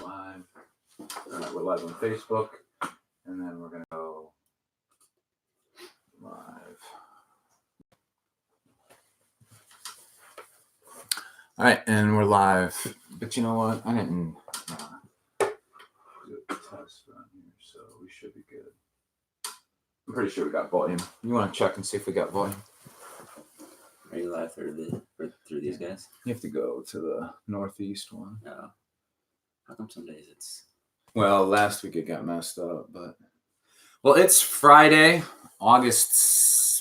Live. We're live on Facebook, and then we're gonna go live. All right, and we're live. But you know what? I didn't do a test on here, so we should be good. I'm pretty sure we got volume. You want to check and see if we got volume? Are you live through these guys? You have to go to the northeast one. No. How come some days it's... Well, last week it got messed up, but... Well, it's Friday, August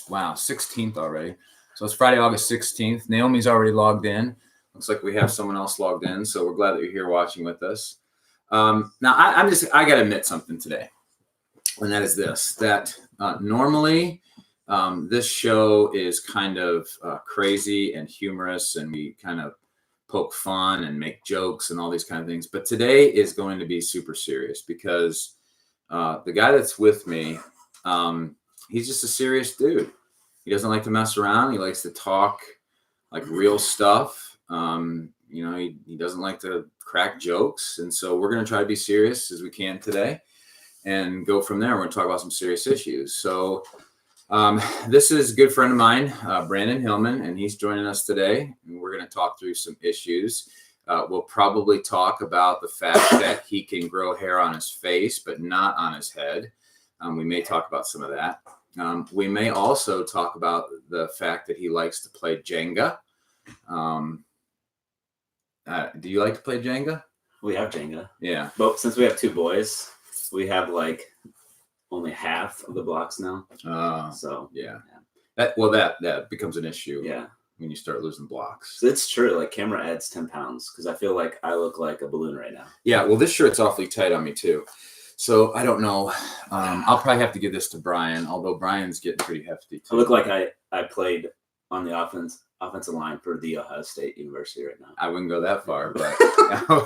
16th already. So it's Friday, August 16th. Naomi's already logged in. Looks like we have someone else logged in, so we're glad that you're here watching with us. Now, I got to admit something today, and that is this, that normally this show is kind of crazy and humorous, and we kind of poke fun and make jokes and all these kind of things. But today is going to be super serious because the guy that's with me, he's just a serious dude. He doesn't like to mess around. He likes to talk like real stuff. He doesn't like to crack jokes. And so we're going to try to be serious as we can today and go from there. We're going to talk about some serious issues. So this is a good friend of mine, Brandon Hillman, and he's joining us today. And we're going to talk through some issues. We'll probably talk about the fact that he can grow hair on his face, but not on his head. We may talk about some of that. We may also talk about the fact that he likes to play Jenga. Do you like to play Jenga? We have Jenga. Yeah. But since we have two boys, we have like only half of the blocks now. So yeah. That becomes an issue. Yeah. When you start losing blocks. It's true. Like camera adds 10 pounds because I feel like I look like a balloon right now. Yeah. Well, this shirt's awfully tight on me too. So I don't know. I'll probably have to give this to Brian, although Brian's getting pretty hefty too. I look like I played on the offensive line for the Ohio State University right now. I wouldn't go that far, but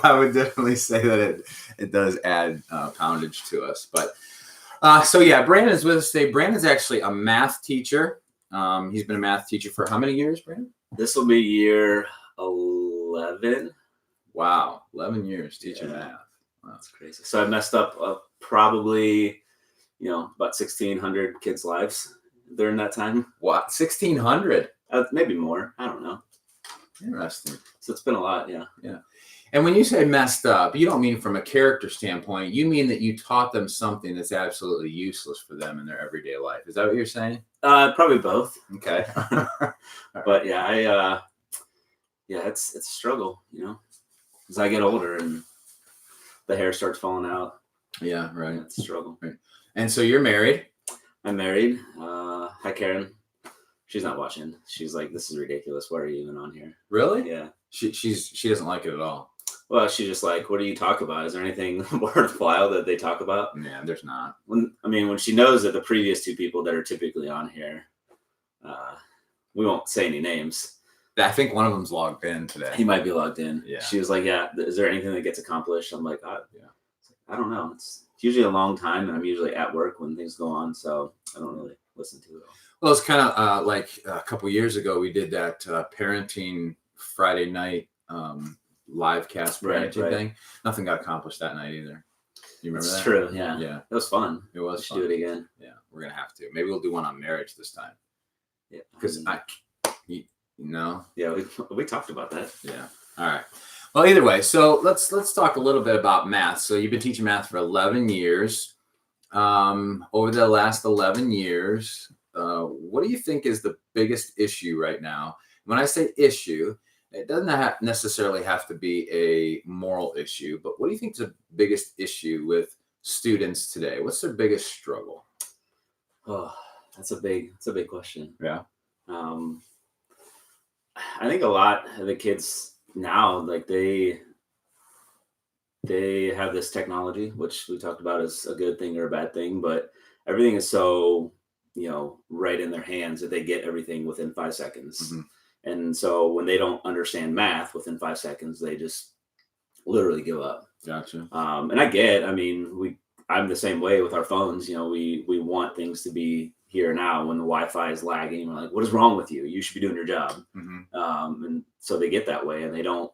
I would definitely say that it does add poundage to us. But so yeah, Brandon's with us today. Brandon's actually a math teacher. He's been a math teacher for how many years, Brandon? This will be year 11. Wow, 11 years teaching math. Wow. That's crazy. So I messed up probably, about 1,600 kids' lives during that time. What? 1,600? Maybe more. I don't know. Interesting. So it's been a lot, yeah. Yeah. And when you say messed up, you don't mean from a character standpoint. You mean that you taught them something that's absolutely useless for them in their everyday life. Is that what you're saying? Probably both. Okay. But yeah, it's a struggle, as I get older and the hair starts falling out. Yeah, right. It's a struggle. Right. And so you're married. I'm married. Hi, Karen. She's not watching. She's like, this is ridiculous. Why are you even on here? Really? Yeah. She doesn't like it at all. Well, she's just like, what do you talk about? Is there anything worthwhile that they talk about? Yeah, there's not. When she knows that the previous two people that are typically on here, we won't say any names. I think one of them's logged in today. He might be logged in. Yeah. She was like, yeah, is there anything that gets accomplished? I'm like, I don't know. It's usually a long time, and I'm usually at work when things go on, so I don't really listen to it all. Well, it's kind of like a couple years ago, we did that parenting Friday night live cast parenting thing. Nothing got accomplished that night either. You remember that? It's true, yeah. Yeah. It was fun. It was fun. Do it again. Yeah, we're going to have to. Maybe we'll do one on marriage this time. Yeah. Because Yeah, we talked about that. Yeah. All right. Well, either way, so let's talk a little bit about math. So you've been teaching math for 11 years. Over the last 11 years, what do you think is the biggest issue right now? When I say issue, it doesn't necessarily have to be a moral issue, but what do you think is the biggest issue with students today? What's their biggest struggle? Oh, that's a big question. Yeah. I think a lot of the kids now, like they have this technology, which we talked about as a good thing or a bad thing, but everything is so, right in their hands that they get everything within 5 seconds. Mm-hmm. And so when they don't understand math within 5 seconds, they just literally give up. Gotcha. And I'm the same way with our phones. We want things to be here now. When the Wi-Fi is lagging, we're like, what is wrong with you? You should be doing your job. Mm-hmm. And so they get that way, and they don't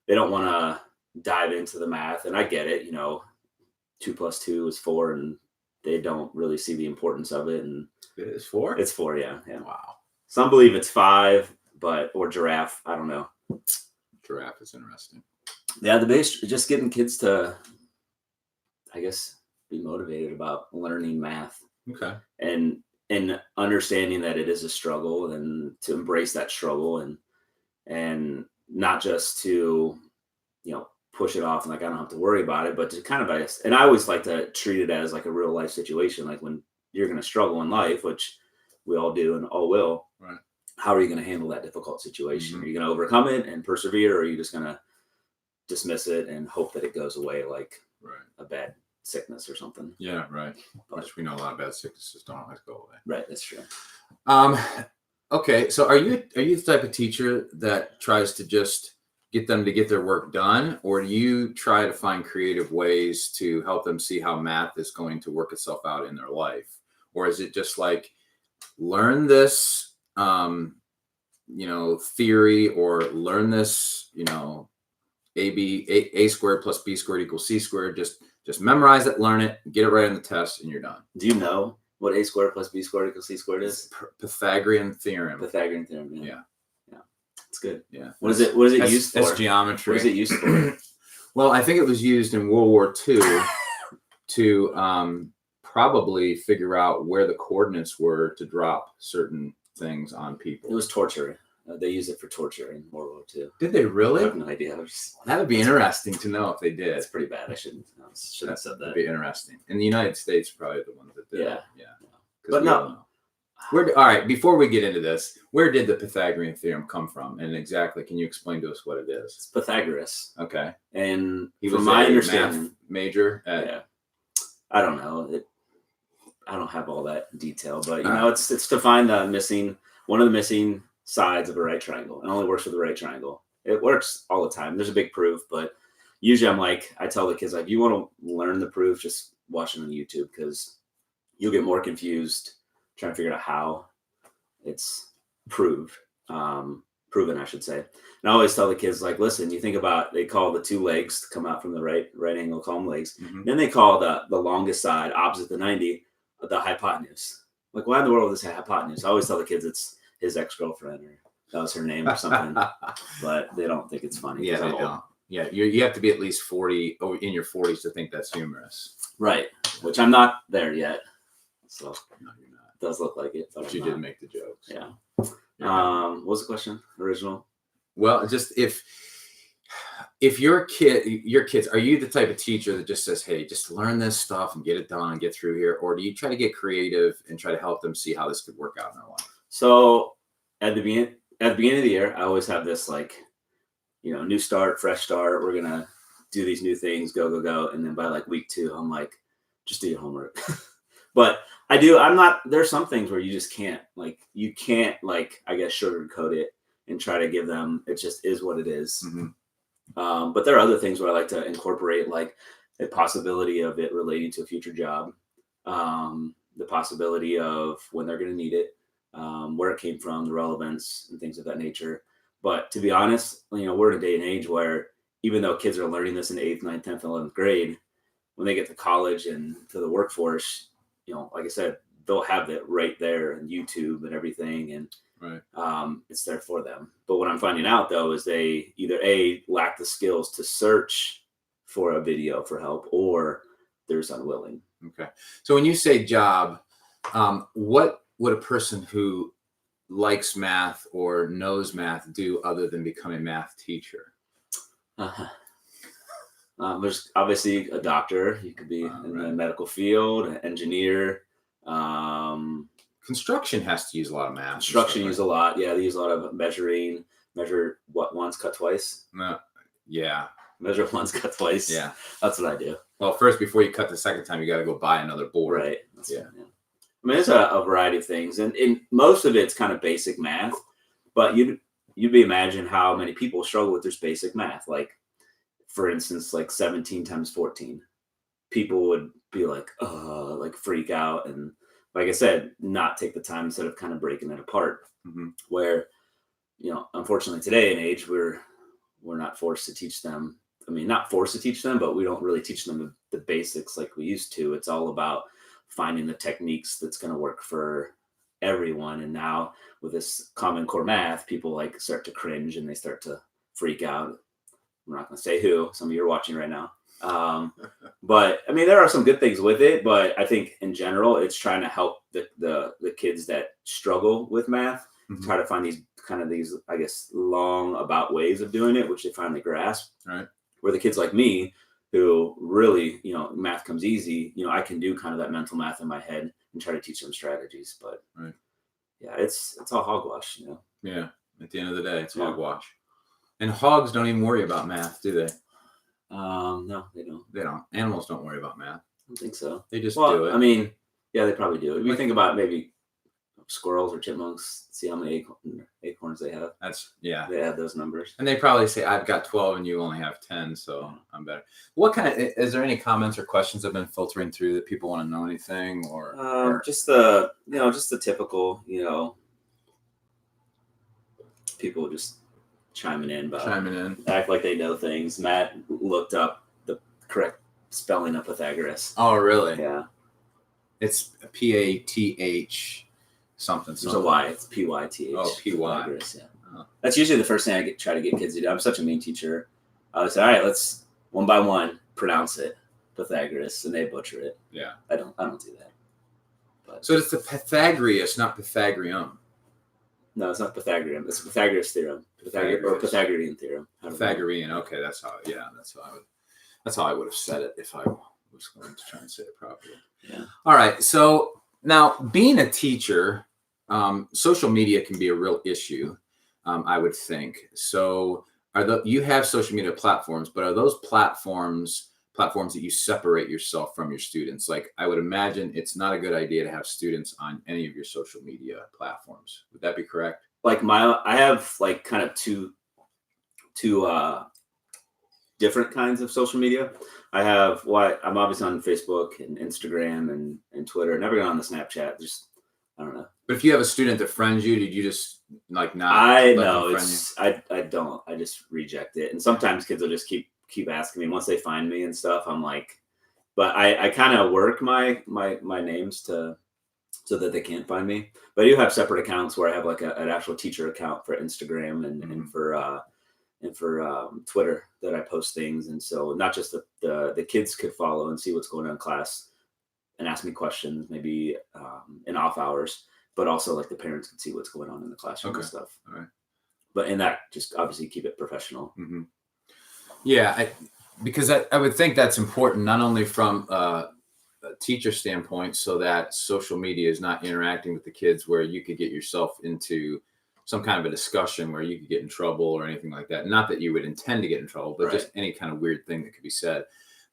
want to dive into the math. And I get it, 2 plus 2 is 4, and they don't really see the importance of it. And It is 4? it's 4, yeah. Wow. Some believe it's 5, or giraffe. I don't know. Giraffe is interesting. Yeah, the base, just getting kids to, I guess, be motivated about learning math. Okay. And understanding that it is a struggle, and to embrace that struggle, and not just to, push it off and like, I don't have to worry about it, but to kind of, and I always like to treat it as like a real life situation. Like when you're going to struggle in life, which we all do and all will, right? How are you going to handle that difficult situation? Mm-hmm. Are you going to overcome it and persevere, or are you just going to dismiss it and hope that it goes away like a bad sickness or something? Yeah, right. Which we know a lot of bad sicknesses don't always go away. Right, that's true. Okay, so are you the type of teacher that tries to just get them to get their work done, or do you try to find creative ways to help them see how math is going to work itself out in their life? Or is it just like, learn this theory, or learn this, a squared plus b squared equals c squared, just memorize it, learn it, get it right on the test, and you're done? Do you know what a squared plus b squared equals c squared is? Pythagorean theorem. Pythagorean theorem. Yeah. It's good. Yeah. What is it used for? That's geometry. What is it used for? Well, I think it was used in World War II to probably figure out where the coordinates were to drop certain things on people. It was torture. They used it for torture in World War II. Did they really? I have no idea. That would be interesting to know if they did. It's pretty bad. I shouldn't have said that. That'd be interesting. In the United States, probably the ones that did. Yeah. But no. All right, before we get into this, where did the Pythagorean theorem come from? And exactly, can you explain to us what it is? It's Pythagoras. Okay. And he was from my understanding, math major. I don't know. I don't have all that detail, but it's to find one of the missing sides of a right triangle. It only works with the right triangle. It works all the time. There's a big proof, but usually I tell the kids, like, you want to learn the proof, just watch it on YouTube, because you'll get more confused trying to figure out how it's proven, I should say. And I always tell the kids, like, listen, you think about, they call the two legs to come out from the right angle, call them legs. Mm-hmm. Then they call the longest side opposite the 90 the hypotenuse. Like, why in the world is this hypotenuse? I always tell the kids it's his ex-girlfriend, or that was her name or something, but they don't think it's funny. Yeah, they don't. Yeah, you have to be at least 40 or in your 40s to think that's humorous. Right, which I'm not there yet. So no, you're not. It does look like it, but you did make the jokes. Yeah. What was the question? Original? Well, just if your kids, are you the type of teacher that just says, hey, just learn this stuff and get it done and get through here? Or do you try to get creative and try to help them see how this could work out in their life? So at the beginning of the year, I always have this, like, new start, fresh start. We're going to do these new things, go, go, go. And then by like week 2, I'm like, just do your homework. But there's some things where you just can't, I guess, sugarcoat it and try to give them, it just is what it is. Mm-hmm. But there are other things where I like to incorporate, like the possibility of it relating to a future job, the possibility of when they're going to need it, where it came from, the relevance, and things of that nature. But to be honest, we're in a day and age where even though kids are learning this in 8th, 9th, 10th, 11th grade, when they get to college and to the workforce, like I said, they'll have it right there on YouTube and everything. And right. It's there for them. But what I'm finding out, though, is they either lack the skills to search for a video for help, or they're just unwilling. Okay. So when you say job, what would a person who likes math or knows math do other than become a math teacher? There's obviously a doctor. You could be in the medical field, an engineer. Construction has to use a lot of math. Construction use a lot. Yeah, they use a lot of measure what once, cut twice. Yeah. Measure once, cut twice. Yeah. That's what I do. Well, first, before you cut the second time, you got to go buy another board. Right. Yeah. I mean, it's a variety of things, and most of it's kind of basic math. But you'd imagine how many people struggle with this basic math. Like, for instance, like 17 times 14. People would be like, freak out, and like I said, not take the time instead of kind of breaking it apart. Mm-hmm. Where, unfortunately, today and age, we're not forced to teach them not forced to teach them, but we don't really teach them the basics like we used to. It's all about finding the techniques that's going to work for everyone. And now with this Common Core math, people like start to cringe and they start to freak out. I'm not going to say who. Some of you are watching right now. But I mean, there are some good things with it, but I think in general, it's trying to help the kids that struggle with math, try to find these, I guess, long about ways of doing it, which they finally grasp. Right. Where the kids like me, who really, math comes easy, I can do kind of that mental math in my head and try to teach them strategies. But yeah, it's all hogwash, Yeah. At the end of the day, it's hogwash. And hogs don't even worry about math, do they? No, they don't. They don't. Animals don't worry about math. I don't think so. They just do it. I mean, yeah, they probably do. If you think about maybe squirrels or chipmunks, see how many acorns they have. They have those numbers. And they probably say, I've got 12 and you only have 10, so I'm better. Is there any comments or questions that have been filtering through that people want to know anything or just the typical, people just chiming in, act like they know things. Matt looked up the correct spelling of Pythagoras. Oh, really? Yeah. It's PATH something. There's a Y. It's PYTH. Oh, PY. Pythagoras, yeah. Oh. That's usually the first thing I try to get kids to do. I'm such a mean teacher. I would say, all right, let's one by one pronounce it, Pythagoras, and they butcher it. Yeah. I don't do that. But, so it's the Pythagoras, not Pythagorean. No, it's not Pythagorean. It's Pythagoras theorem. Pythagorean theorem. Pythagorean. Okay, that's how I would have said it if I was going to try and say it properly. Yeah. All right. So now, being a teacher, social media can be a real issue. I would think. So, you have social media platforms, but are those platforms that you separate yourself from your students? Like, I would imagine it's not a good idea to have students on any of your social media platforms. Would that be correct? Like I have like kind of two different kinds of social media. I have I'm obviously on Facebook and Instagram and Twitter. Never got on the Snapchat. Just, I don't know. But if you have a student that friends you, did you just like not? I know I don't. I just reject it. And sometimes kids will just keep asking me once they find me and stuff. I'm like, but I kind of work my names so that they can't find me. But I do have separate accounts where I have like an actual teacher account for Instagram and for Twitter that I post things. And so not just the kids could follow and see what's going on in class and ask me questions, maybe in off hours, but also like the parents can see what's going on in the classroom and stuff. All right. But in that, just obviously keep it professional. Mm-hmm. Yeah, because I would think that's important, not only from a teacher standpoint, so that social media is not interacting with the kids where you could get yourself into some kind of a discussion where you could get in trouble or anything like that. Not that you would intend to get in trouble, but just any kind of weird thing that could be said.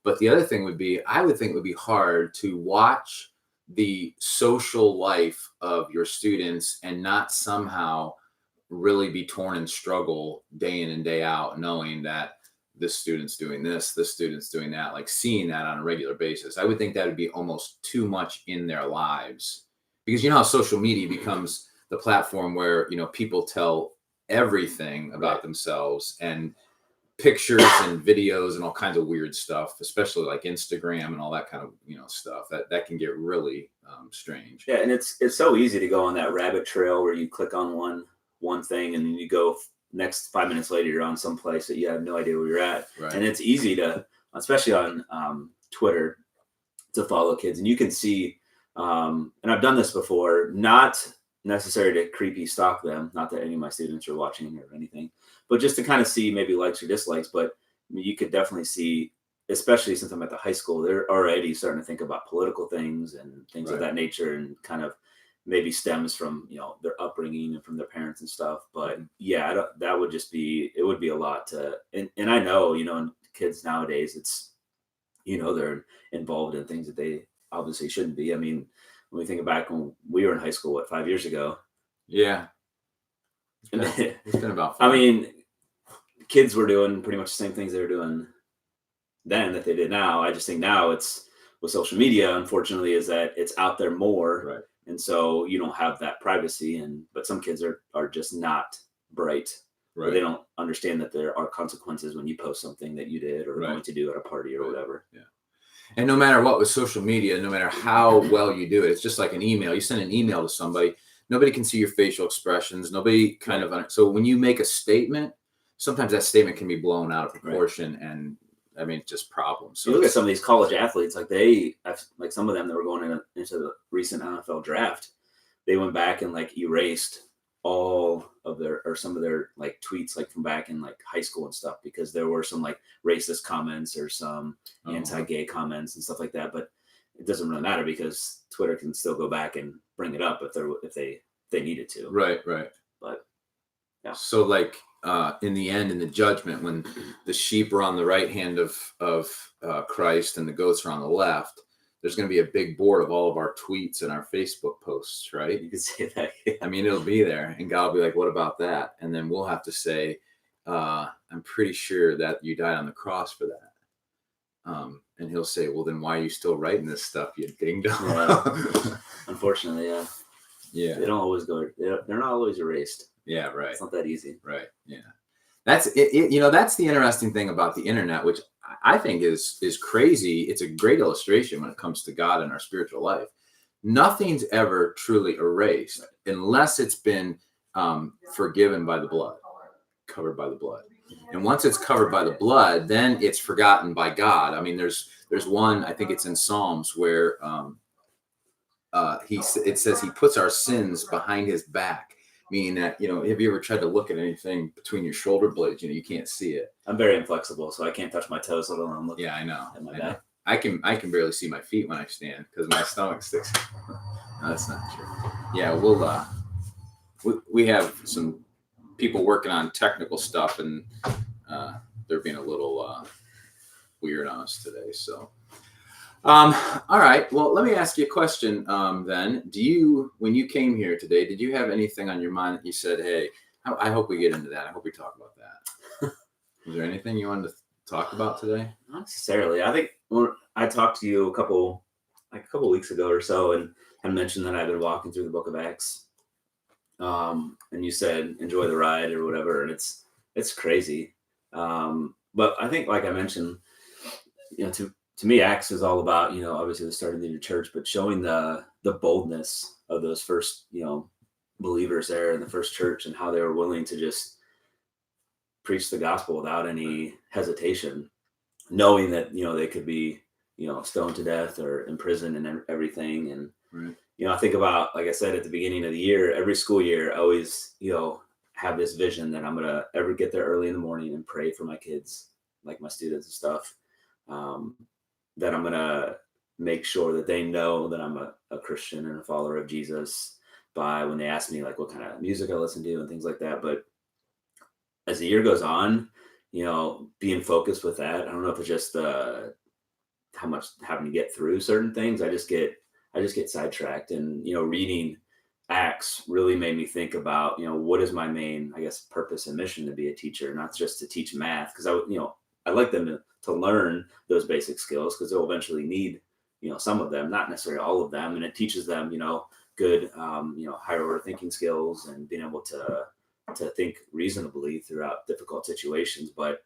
But the other thing would be, I would think it would be hard to watch the social life of your students and not somehow really be torn and struggle day in and day out, knowing that this student's doing this student's doing that, like seeing that on a regular basis. I would think that would be almost too much in their lives, because you know how social media becomes the platform where, people tell everything about themselves, and pictures and videos and all kinds of weird stuff, especially like Instagram and all that kind of, stuff that can get really strange. Yeah. And it's so easy to go on that rabbit trail where you click on one thing and then you go next 5 minutes later, you're on some place that you have no idea where you're at. Right. And it's easy to, especially on Twitter, to follow kids. And you can see, and I've done this before, not necessary to creepy stalk them. Not that any of my students are watching or anything, but just to kind of see maybe likes or dislikes. But you could definitely see, especially since I'm at the high school, they're already starting to think about political things and things of that nature, and kind of maybe stems from, their upbringing and from their parents and stuff. But that would just be, it would be a lot to, and I know, kids nowadays, it's, they're involved in things that they obviously shouldn't be. I mean, when we think back when we were in high school, 5 years ago? Yeah. It's been about 5. I mean, kids were doing pretty much the same things they were doing then that they did now. I just think now it's, with social media, unfortunately, is that it's out there more. Right. And so you don't have that privacy, but some kids are just not bright but they don't understand that there are consequences when you post something that you did or going to do at a party or whatever. Yeah. And no matter what with social media, no matter how well you do it, it's just like an email. You send an email to somebody, nobody can see your facial expressions. Nobody kind of, so when you make a statement, sometimes that statement can be blown out of proportion and I mean, just problems. So you look at some of these college athletes, like some of them that were going into the recent NFL draft, they went back and like erased all of their or some of their like tweets like from back in like high school and stuff because there were some like racist comments or some anti-gay comments and stuff like that. But it doesn't really matter because Twitter can still go back and bring it up if they needed to. Right. But yeah. So like in the end, in the judgment, when the sheep are on the right hand of Christ and the goats are on the left, there's going to be a big board of all of our tweets and our Facebook posts, right? You could say that. I mean, it'll be there, and God will be like, "What about that?" And then we'll have to say, "I'm pretty sure that you died on the cross for that." And He'll say, "Well, then why are you still writing this stuff, you ding dong?" Yeah. Unfortunately, yeah. They don't always go. They're not always erased. Yeah, right. It's not that easy. Right. Yeah. That's it. You know, that's the interesting thing about the internet, which I think is crazy. It's a great illustration when it comes to God and our spiritual life. Nothing's ever truly erased unless it's been forgiven by the blood, covered by the blood. And once it's covered by the blood, then it's forgotten by God. I mean, there's one, I think it's in Psalms where it says He puts our sins behind His back. Meaning that, you know, have you ever tried to look at anything between your shoulder blades? You know, you can't see it. I'm very inflexible, so I can't touch my toes, let alone look. Yeah, I know. At my back. I can barely see my feet when I stand because my stomach sticks. No, that's not true. Yeah, we have some people working on technical stuff, and they're being a little weird on us today. So. All right. Well, let me ask you a question then. When you came here today, did you have anything on your mind that you said, hey, I hope we get into that. I hope we talk about that. Was there anything you wanted to talk about today? Not necessarily. I think I talked to you a couple weeks ago or so and I mentioned that I've been walking through the book of Acts. And you said, enjoy the ride or whatever. And it's crazy. But I think, like I mentioned, you know, to me, Acts is all about, you know, obviously the start of the new church, but showing the boldness of those first, you know, believers there in the first church and how they were willing to just preach the gospel without any hesitation, knowing that, you know, they could be, you know, stoned to death or imprisoned and everything. And, you know, I think about, like I said, at the beginning of the year, every school year, I always, you know, have this vision that I'm going to ever get there early in the morning and pray for my kids, like my students and stuff. That I'm going to make sure that they know that I'm a Christian and a follower of Jesus by when they ask me like what kind of music I listen to and things like that. But as the year goes on, you know, being focused with that, I don't know if it's just how much having to get through certain things. I just get sidetracked, and, you know, reading Acts really made me think about, you know, what is my main, I guess, purpose and mission to be a teacher, not just to teach math. Cause I'd like them to learn those basic skills because they'll eventually need, you know, some of them, not necessarily all of them. And it teaches them, you know, good, you know, higher order thinking skills and being able to think reasonably throughout difficult situations. But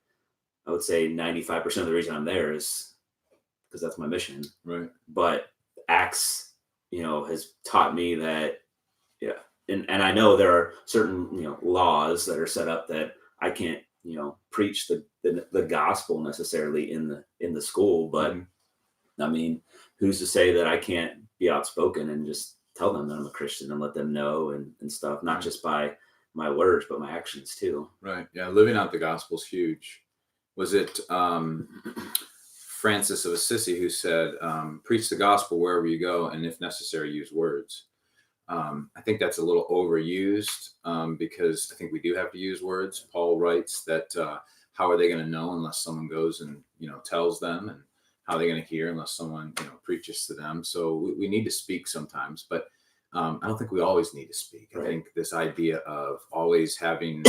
I would say 95% of the reason I'm there is because that's my mission. Right. But Acts, you know, has taught me that, yeah. And I know there are certain, you know, laws that are set up that I can't, you know, preach the gospel necessarily in the school, but I mean, who's to say that I can't be outspoken and just tell them that I'm a Christian and let them know and stuff, not just by my words, but my actions too. Right. Yeah. Living out the gospel is huge. Was it Francis of Assisi who said, preach the gospel wherever you go, and if necessary, use words. I think that's a little overused because I think we do have to use words. Paul writes that how are they going to know unless someone goes and, you know, tells them, and how are they going to hear unless someone, you know, preaches to them. So we need to speak sometimes, but I don't think we always need to speak. I think this idea of always having,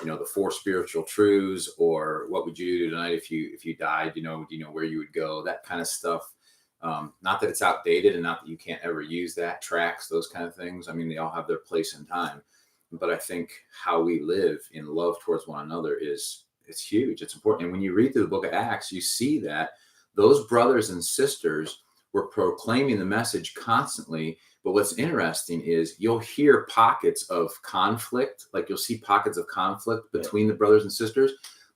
you know, the 4 spiritual truths, or what would you do tonight if you died, you know, where you would go, that kind of stuff. Not that it's outdated and not that you can't ever use that, tracks, those kind of things. I mean, they all have their place and time, But I think how we live in love towards one another it's huge. It's important. And when you read through the book of Acts, you see that those brothers and sisters were proclaiming the message constantly. But what's interesting is you'll hear pockets of conflict, like you'll see pockets of conflict between the brothers and sisters,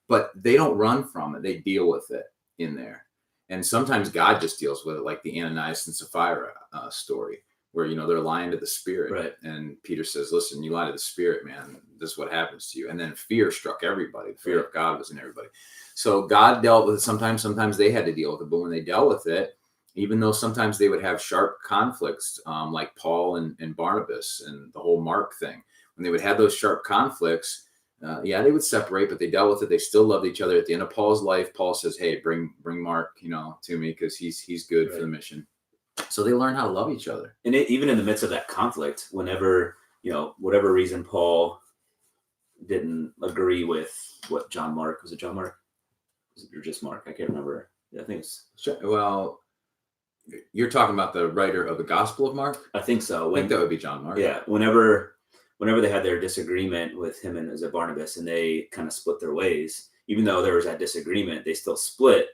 but they don't run from it. They deal with it in there. And sometimes God just deals with it, like the Ananias and Sapphira story, where, they're lying to the Spirit. Right. And Peter says, listen, you lie to the Spirit, man, this is what happens to you. And then fear struck everybody. The fear of God was in everybody. So God dealt with it sometimes they had to deal with it. But when they dealt with it, even though sometimes they would have sharp conflicts, like Paul and Barnabas and the whole Mark thing, when they would have those sharp conflicts, they would separate, but they dealt with it. They still loved each other. At the end of Paul's life, Paul says, hey, bring Mark, to me, because he's good for the mission. So they learn how to love each other. And even in the midst of that conflict, whenever, whatever reason Paul didn't agree with what John Mark, was it John Mark? Or just Mark? I can't remember. I think it's... Well, you're talking about the writer of the Gospel of Mark? I think so. I think that would be John Mark. Yeah. Whenever they had their disagreement with him and Barnabas, and they kind of split their ways, even though there was that disagreement, they still split.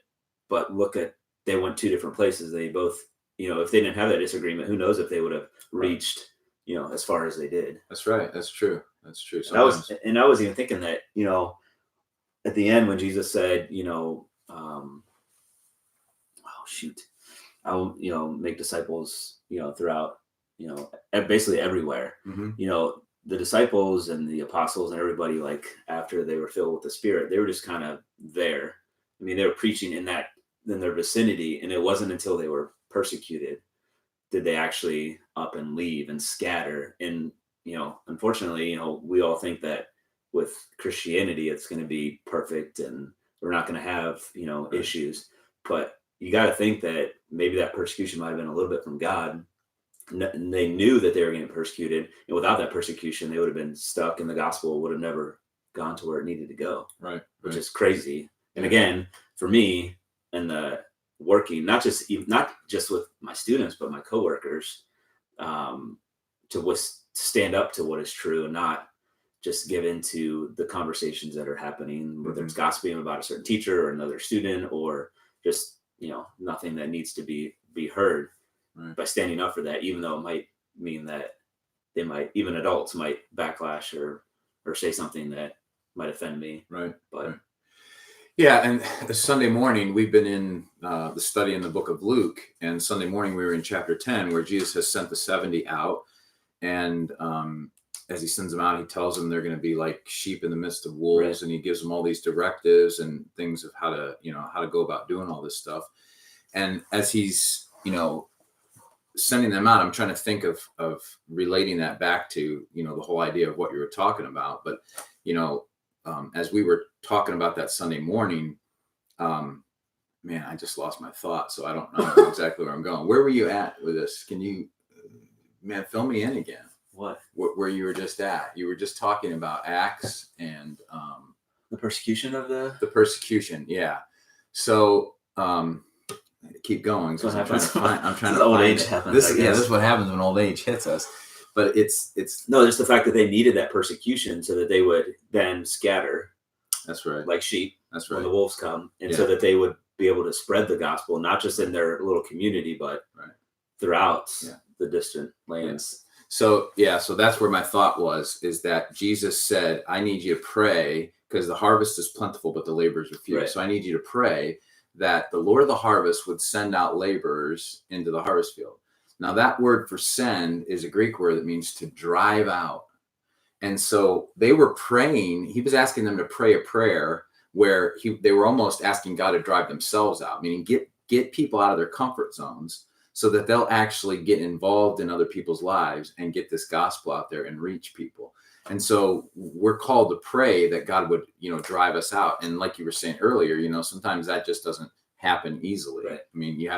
But they went two different places. They both, if they didn't have that disagreement, who knows if they would have reached, as far as they did. That's right. That's true. I was even thinking that, at the end when Jesus said, I will, make disciples, throughout, basically everywhere. Mm-hmm. The disciples and the apostles and everybody, like after they were filled with the Spirit, they were just kind of there. I mean, they were preaching in their vicinity, and it wasn't until they were persecuted did they actually up and leave and scatter. And, unfortunately, we all think that with Christianity, it's going to be perfect and we're not going to have, issues. But you got to think that maybe that persecution might have been a little bit from God. And they knew that they were getting persecuted. And without that persecution, they would have been stuck, and the gospel would have never gone to where it needed to go. Right. Which is crazy. And again, for me, and the working, not just with my students, but my coworkers, to stand up to what is true and not just give into the conversations that are happening, whether it's gossiping about a certain teacher or another student, or just, nothing that needs to be heard. Right. By standing up for that, even though it might mean that even adults might backlash or say something that might offend me. Right. But right. Yeah. And Sunday morning, we've been in the study in the book of Luke, and Sunday morning we were in chapter 10, where Jesus has sent the 70 out. And as he sends them out, he tells them they're going to be like sheep in the midst of wolves. Right. And he gives them all these directives and things of how to go about doing all this stuff. And as he's, sending them out, I'm trying to think of relating that back to, the whole idea of what you were talking about. But, as we were talking about that Sunday morning, man, I just lost my thought. So I don't know exactly where I'm going. Where were you at with this? Can you, man, fill me in again? What? Where you were just at? You were just talking about Acts and the persecution of the persecution. Yeah. So, keep going. So I'm trying to old find age it. happens. This is what happens when old age hits us. But it's no, just the fact that they needed that persecution so that they would then scatter. That's right. Like sheep. That's right. When the wolves come, and so that they would be able to spread the gospel, not just in their little community, but throughout the distant lands. So that's where my thought is that Jesus said, I need you to pray, because the harvest is plentiful, but the laborers are few. Right. So I need you to pray that the Lord of the harvest would send out laborers into the harvest field. Now that word for send is a Greek word that means to drive out. And so they were praying, he was asking them to pray a prayer where they were almost asking God to drive themselves out, meaning get people out of their comfort zones so that they'll actually get involved in other people's lives and get this gospel out there and reach people. And so we're called to pray that God would, drive us out. And like you were saying earlier, sometimes that just doesn't happen easily. Right. I mean,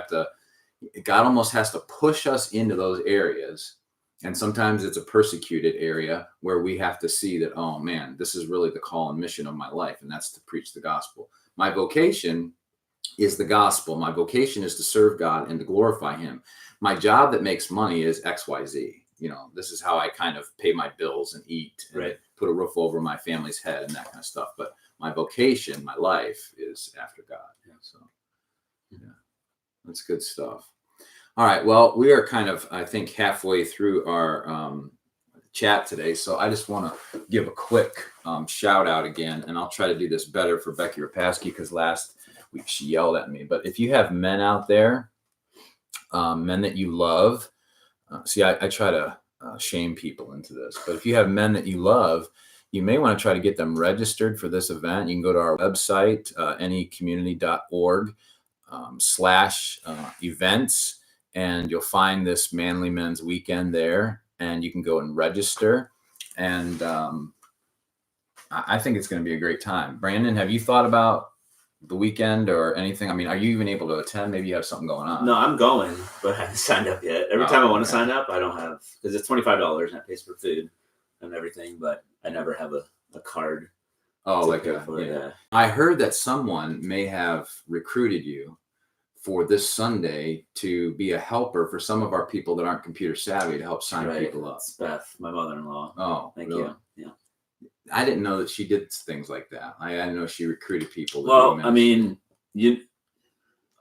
God almost has to push us into those areas. And sometimes it's a persecuted area where we have to see that, oh man, this is really the call and mission of my life. And that's to preach the gospel. My vocation is the gospel. My vocation is to serve God and to glorify him. My job that makes money is XYZ. this is how I kind of pay my bills and eat and Right. put a roof over my family's head and that kind of stuff. But my vocation, my life is after God. So yeah, that's good stuff. All right. Well, we are kind of, I think, halfway through our chat today. So I just want to give a quick shout out again, and I'll try to do this better for Becky Rapaski because last week she yelled at me. But if you have men out there, men that you love, see, I try to shame people into this, but if you have men that you love, you may want to try to get them registered for this event. You can go to our website, anycommunity.org /events, and you'll find this Manly Men's Weekend there, and you can go and register. And I think it's going to be a great time. Brandon, have you thought about the weekend or anything? I mean, are you even able to attend? Maybe you have something going on. No, I'm going, but I haven't signed up yet. Every time I want to okay. sign up, I don't have, because it's $25 and that pays for food and everything, but I never have a card. Oh, to like pay for it, yeah. I heard that someone may have recruited you for this Sunday to be a helper for some of our people that aren't computer savvy to help sign people up. It's Beth, my mother-in-law. Oh, Thank really? you. Yeah. I didn't know that she did things like that. I didn't know she recruited people. Well, I mean,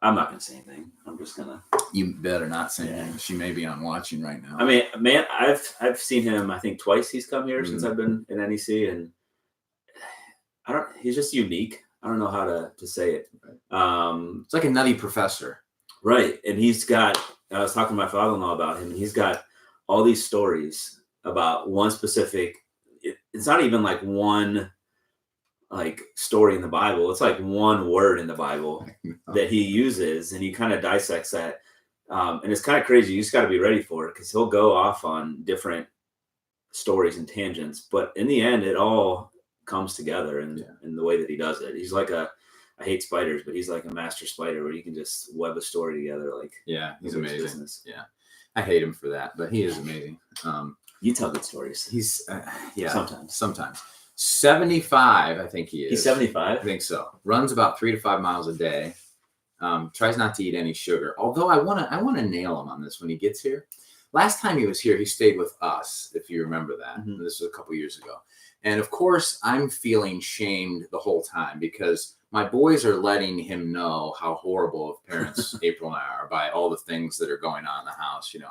I'm not gonna say anything. I'm just gonna. You better not say anything. She may be on watching right now. I mean, man, I've seen him. I think twice he's come here since I've been in NEC, and he's just unique. I don't know how to say it. It's like a nutty professor. Right. And I was talking to my father-in-law about him, and he's got all these stories about one specific, it's not even like one like story in the Bible. It's like one word in the Bible that he uses, and he kind of dissects that. And it's kind of crazy. You just got to be ready for it because he'll go off on different stories and tangents, but in the end, it all comes together in the way that he does it. He's like I hate spiders, but he's like a master spider where you can just web a story together. Like, he's amazing. Business. Yeah. I hate him for that, but he is amazing. You tell good stories. He's sometimes 75. I think he is. He's 75. I think so. Runs about 3 to 5 miles a day. Tries not to eat any sugar. Although I want to nail him on this when he gets here. Last time he was here, he stayed with us. If you remember that, This was a couple years ago. And of course, I'm feeling shamed the whole time because my boys are letting him know how horrible of parents April and I are by all the things that are going on in the house, and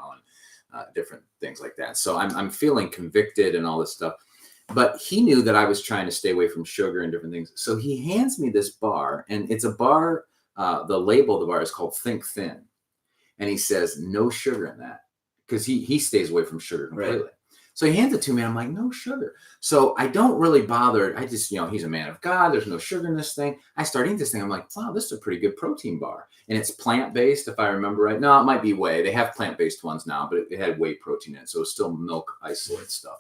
different things like that. So I'm feeling convicted and all this stuff. But he knew that I was trying to stay away from sugar and different things. So he hands me this bar, and it's a bar. The label of the bar is called Think Thin. And he says, no sugar in that because he stays away from sugar completely. Right. So he hands it to me, and I'm like, no sugar. So I don't really bother. I just, he's a man of God. There's no sugar in this thing. I start eating this thing. I'm like, wow, this is a pretty good protein bar. And it's plant-based, if I remember right. No, it might be whey. They have plant-based ones now, but it had whey protein in it. So it's still milk isolate stuff.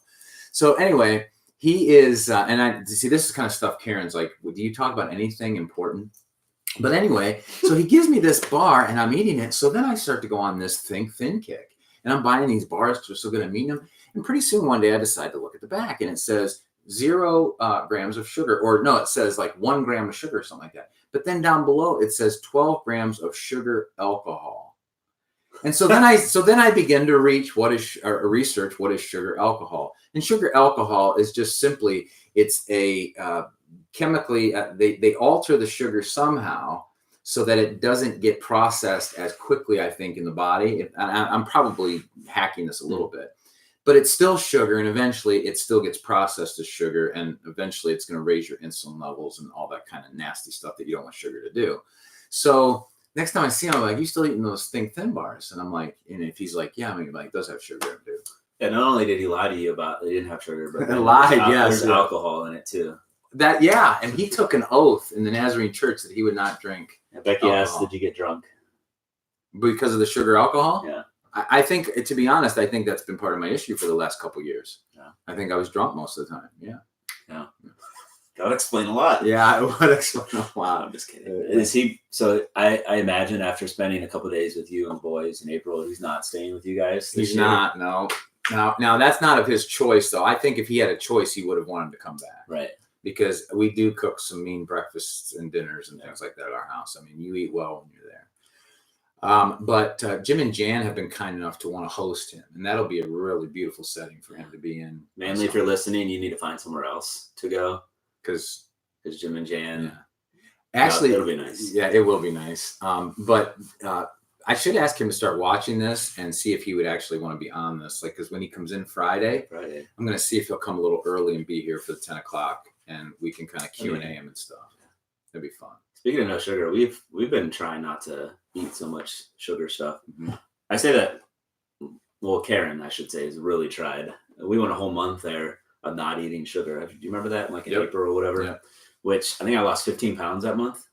So anyway, he is, and I see this is kind of stuff Karen's like, do you talk about anything important? But anyway, so he gives me this bar, and I'm eating it. So then I start to go on this Think Thin kick. And I'm buying these bars because they're so good at eating them. And pretty soon one day I decide to look at the back, and it says 0 grams of sugar, or no, it says like 1 gram of sugar or something like that. But then down below it says 12 grams of sugar alcohol. And so then I begin to research what is sugar alcohol. And sugar alcohol is just simply, it's a chemically, they alter the sugar somehow so that it doesn't get processed as quickly, I think, in the body. I'm probably hacking this a little bit, but it's still sugar, and eventually it still gets processed as sugar, and eventually it's going to raise your insulin levels and all that kind of nasty stuff that you don't want sugar to do. So next time I see him, I'm like, you still eating those Think Thin bars? And I'm like, and if he's like, yeah, I'm like, it does have sugar in it, dude. And not only did he lie to you about they didn't have sugar, but there's alcohol in it too. And he took an oath in the Nazarene church that he would not drink. And Becky asked, did you get drunk? Because of the sugar alcohol? Yeah. I think, to be honest, I think that's been part of my issue for the last couple of years. Yeah. I think I was drunk most of the time. Yeah. That would explain a lot. Yeah, it would explain a lot. I'm just kidding. Is he? So I imagine after spending a couple of days with you and boys in April, he's not staying with you guys. He's not. No. Now that's not of his choice, though. I think if he had a choice, he would have wanted to come back. Right. Because we do cook some mean breakfasts and dinners and things like that at our house. I mean, you eat well when you're there. But Jim and Jan have been kind enough to want to host him, and that'll be a really beautiful setting for him to be in. Manly, if you're listening, you need to find somewhere else to go because Jim and Jan. Yeah. Actually, it'll be nice. Yeah, it will be nice. But I should ask him to start watching this and see if he would actually want to be on this. Like, because when he comes in Friday, I'm going to see if he'll come a little early and be here for the 10 o'clock, and we can kind of Q&A him and stuff. It'd be fun. Speaking of no sugar, we've been trying not to eat so much sugar stuff. Mm-hmm. I say that, well, Karen, I should say, has really tried. We went a whole month there of not eating sugar. Do you remember that? Like in April or whatever? Yep. Which I think I lost 15 pounds that month.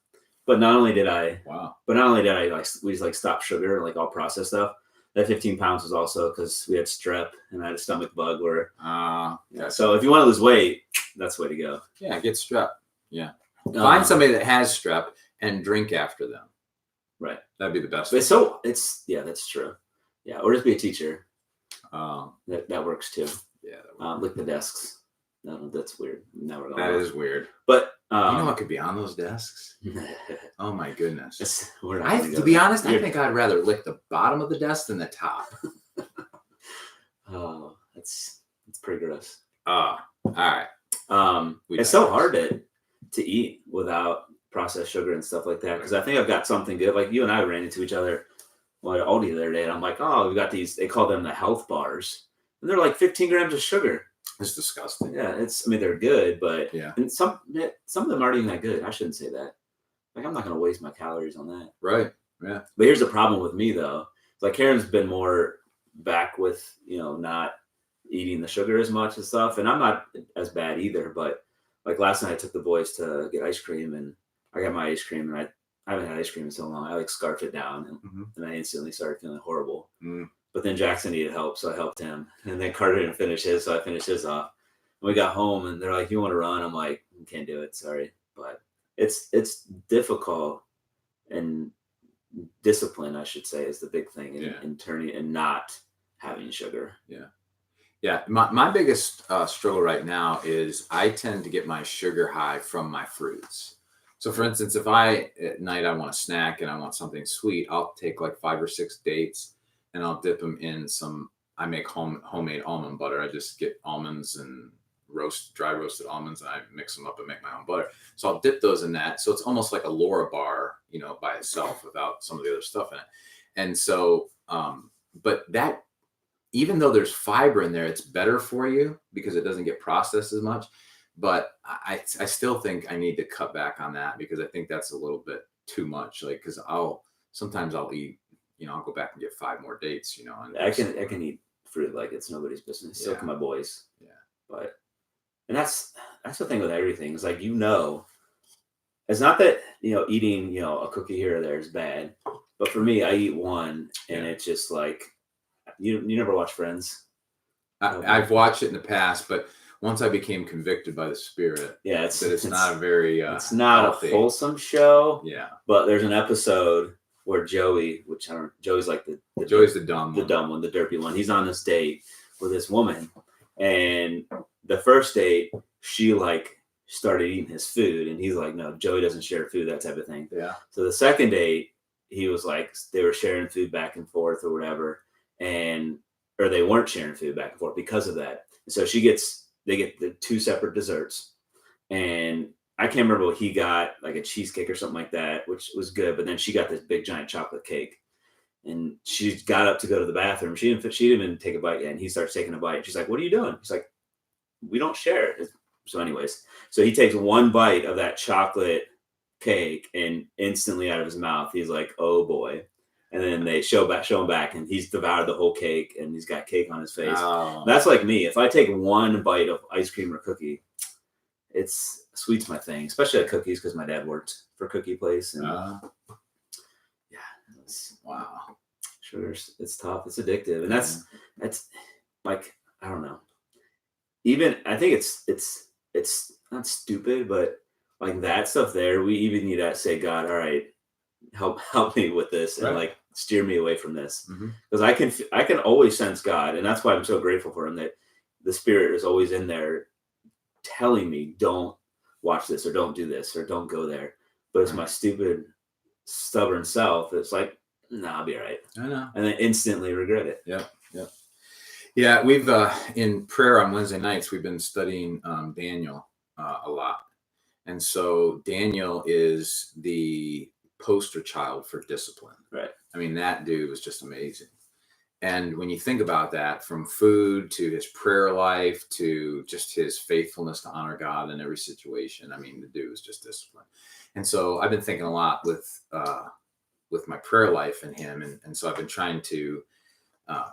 But not only did I like stop sugar, like all processed stuff. That 15 pounds was also because we had strep and I had a stomach bug. So if you want to lose weight, that's the way to go. Yeah, get strep. Yeah, find somebody that has strep and drink after them. Right, that'd be the best. But that's true. Yeah, or just be a teacher. That works too. Yeah, lick the desks. No, that's weird. That is weird. But you know what could be on those desks? Oh my goodness! To be honest, I think I'd rather lick the bottom of the desk than the top. Oh, it's pretty gross. All right. It's so hard to eat without processed sugar and stuff like that because I think I've got something good. Like you and I ran into each other at Aldi the other day, and I'm like, oh, we got these. They call them the health bars, and they're like 15 grams of sugar. It's disgusting. Yeah, they're good, but and some of them aren't even that good. I shouldn't say that. Like I'm not going to waste my calories on that. Right. Yeah. But here's the problem with me though. It's like Karen's been more back with not eating the sugar as much and stuff, and I'm not as bad either. But like last night, I took the boys to get ice cream, and I got my ice cream, and I haven't had ice cream in so long. I like scarfed it down, and I instantly started feeling horrible. Mm. But then Jackson needed help, so I helped him. And then Carter didn't finish his, so I finished his off. And we got home, and they're like, "You want to run?" I'm like, "Can't do it, sorry." But it's difficult, and discipline, I should say, is the big thing in turning and not having sugar. Yeah. My biggest struggle right now is I tend to get my sugar high from my fruits. So, for instance, if at night I want a snack and I want something sweet, I'll take like 5 or 6 dates. And I'll dip them in I make homemade almond butter. I just get almonds and dry roasted almonds, and I mix them up and make my own butter. So I'll dip those in that. So it's almost like a Laura bar, by itself without some of the other stuff in it. And so, but that, even though there's fiber in there, it's better for you because it doesn't get processed as much. But I still think I need to cut back on that because I think that's a little bit too much. Like, because sometimes I'll eat, I'll go back and get 5 more dates, and I can eat fruit like it's nobody's business. So can my boys. Yeah. And that's the thing with everything is like, it's not that, eating, a cookie here or there is bad, but for me, I eat one and it's just like, you never watch Friends? I've watched it in the past, but once I became convicted by the Spirit, it's not a very, it's not healthy. A wholesome show. Yeah. But there's an episode where Joey's like Joey's the dumb one, the derpy one. He's on this date with this woman, and the first date, she like started eating his food, and he's like, no, Joey doesn't share food, that type of thing. Yeah. So the second date, he was like, they were sharing food back and forth or whatever, or they weren't sharing food back and forth because of that. And so they get the 2 separate desserts, and I can't remember what he got, like a cheesecake or something like that, which was good. But then she got this big giant chocolate cake, and she got up to go to the bathroom. She didn't even take a bite yet. And he starts taking a bite. She's like, "What are you doing?" He's like, "We don't share." So anyways, so he takes one bite of that chocolate cake, and instantly out of his mouth, he's like, "Oh boy." And then they show him back, and he's devoured the whole cake, and he's got cake on his face. Oh. That's like me. If I take one bite of ice cream or cookie, sweet's my thing, especially at cookies because my dad worked for a cookie place, and wow, sugar's it's tough, it's addictive, and that's like, I don't know. Even I think it's not stupid, but like that stuff there, we even need to say, God, all right, help me with this, and like steer me away from this, because I can always sense God, and that's why I'm so grateful for him that the Spirit is always in there telling me, don't watch this, or don't do this, or don't go there. But it's my stupid, stubborn self. It's like, no, I'll be all right. I know. And then instantly regret it. Yep. Yep. Yeah, we've in prayer on Wednesday nights, we've been studying Daniel a lot. And so Daniel is the poster child for discipline. Right. I mean, that dude was just amazing. And when you think about that, from food to his prayer life to just his faithfulness to honor God in every situation, I mean, the dude was just disciplined. And so I've been thinking a lot with my prayer life and him. And so I've been trying to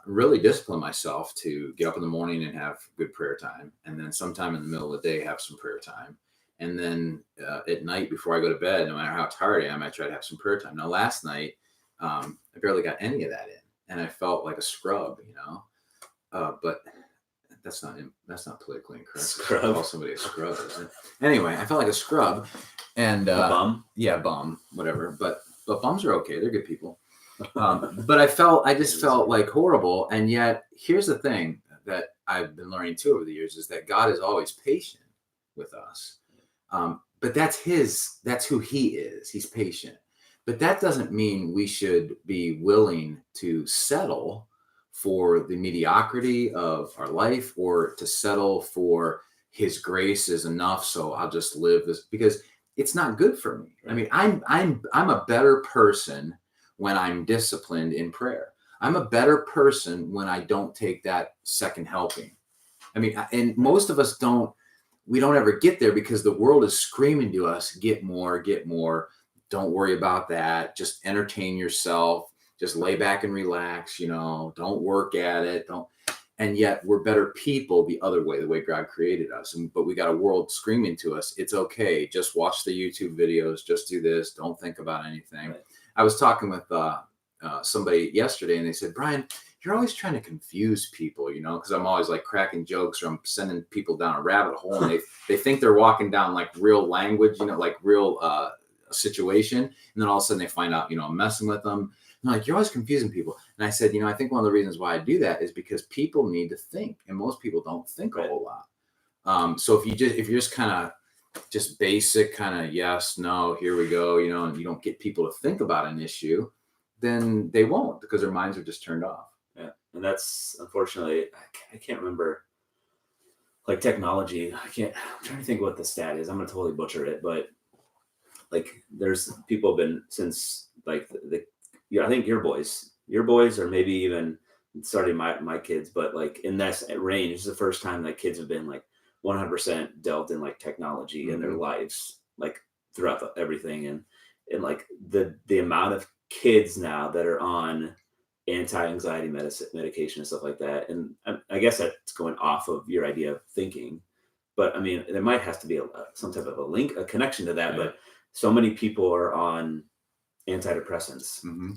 really discipline myself to get up in the morning and have good prayer time. And then sometime in the middle of the day, have some prayer time. And then at night before I go to bed, no matter how tired I am, I try to have some prayer time. Now, last night, I barely got any of that in. And I felt like a scrub, but that's not politically incorrect. Scrub. Call somebody a scrub, isn't it? Anyway, I felt like a scrub, and A bum. Yeah, bum, whatever. But bums are okay; they're good people. But I just felt like horrible. And yet, here's the thing that I've been learning too over the years is that God is always patient with us. But that's who He is. He's patient. But that doesn't mean we should be willing to settle for the mediocrity of our life or to settle for His grace is enough. So I'll just live this, because it's not good for me. I mean, I'm a better person when I'm disciplined in prayer. I'm a better person when I don't take that second helping. I mean, and most of us we don't ever get there because the world is screaming to us, get more, get more. Don't worry about that. Just entertain yourself. Just lay back and relax, don't work at it. And yet we're better people the other way, the way God created us. But we got a world screaming to us, it's okay. Just watch the YouTube videos. Just do this. Don't think about anything. Right. I was talking with somebody yesterday and they said, Brian, you're always trying to confuse people, because I'm always like cracking jokes or I'm sending people down a rabbit hole and they think they're walking down like real language, like real situation. And then all of a sudden they find out, I'm messing with them. And they're like, you're always confusing people. And I said, I think one of the reasons why I do that is because people need to think, and most people don't think a whole lot. So if you're just kind of just basic kind of yes, no, here we go, and you don't get people to think about an issue, then they won't, because their minds are just turned off. Yeah. And that's, unfortunately, I can't remember, like, technology. I'm trying to think what the stat is. I'm going to totally butcher it, but like there's people have been since like I think your boys, or maybe even starting my kids, but like in that range is the first time that kids have been like 100% dealt in like technology in their lives, like throughout everything. And like the amount of kids now that are on anti-anxiety medication and stuff like that. And I guess that's going off of your idea of thinking, but I mean, there might have to be some type of a connection to that, yeah. But so many people are on antidepressants. Mm-hmm.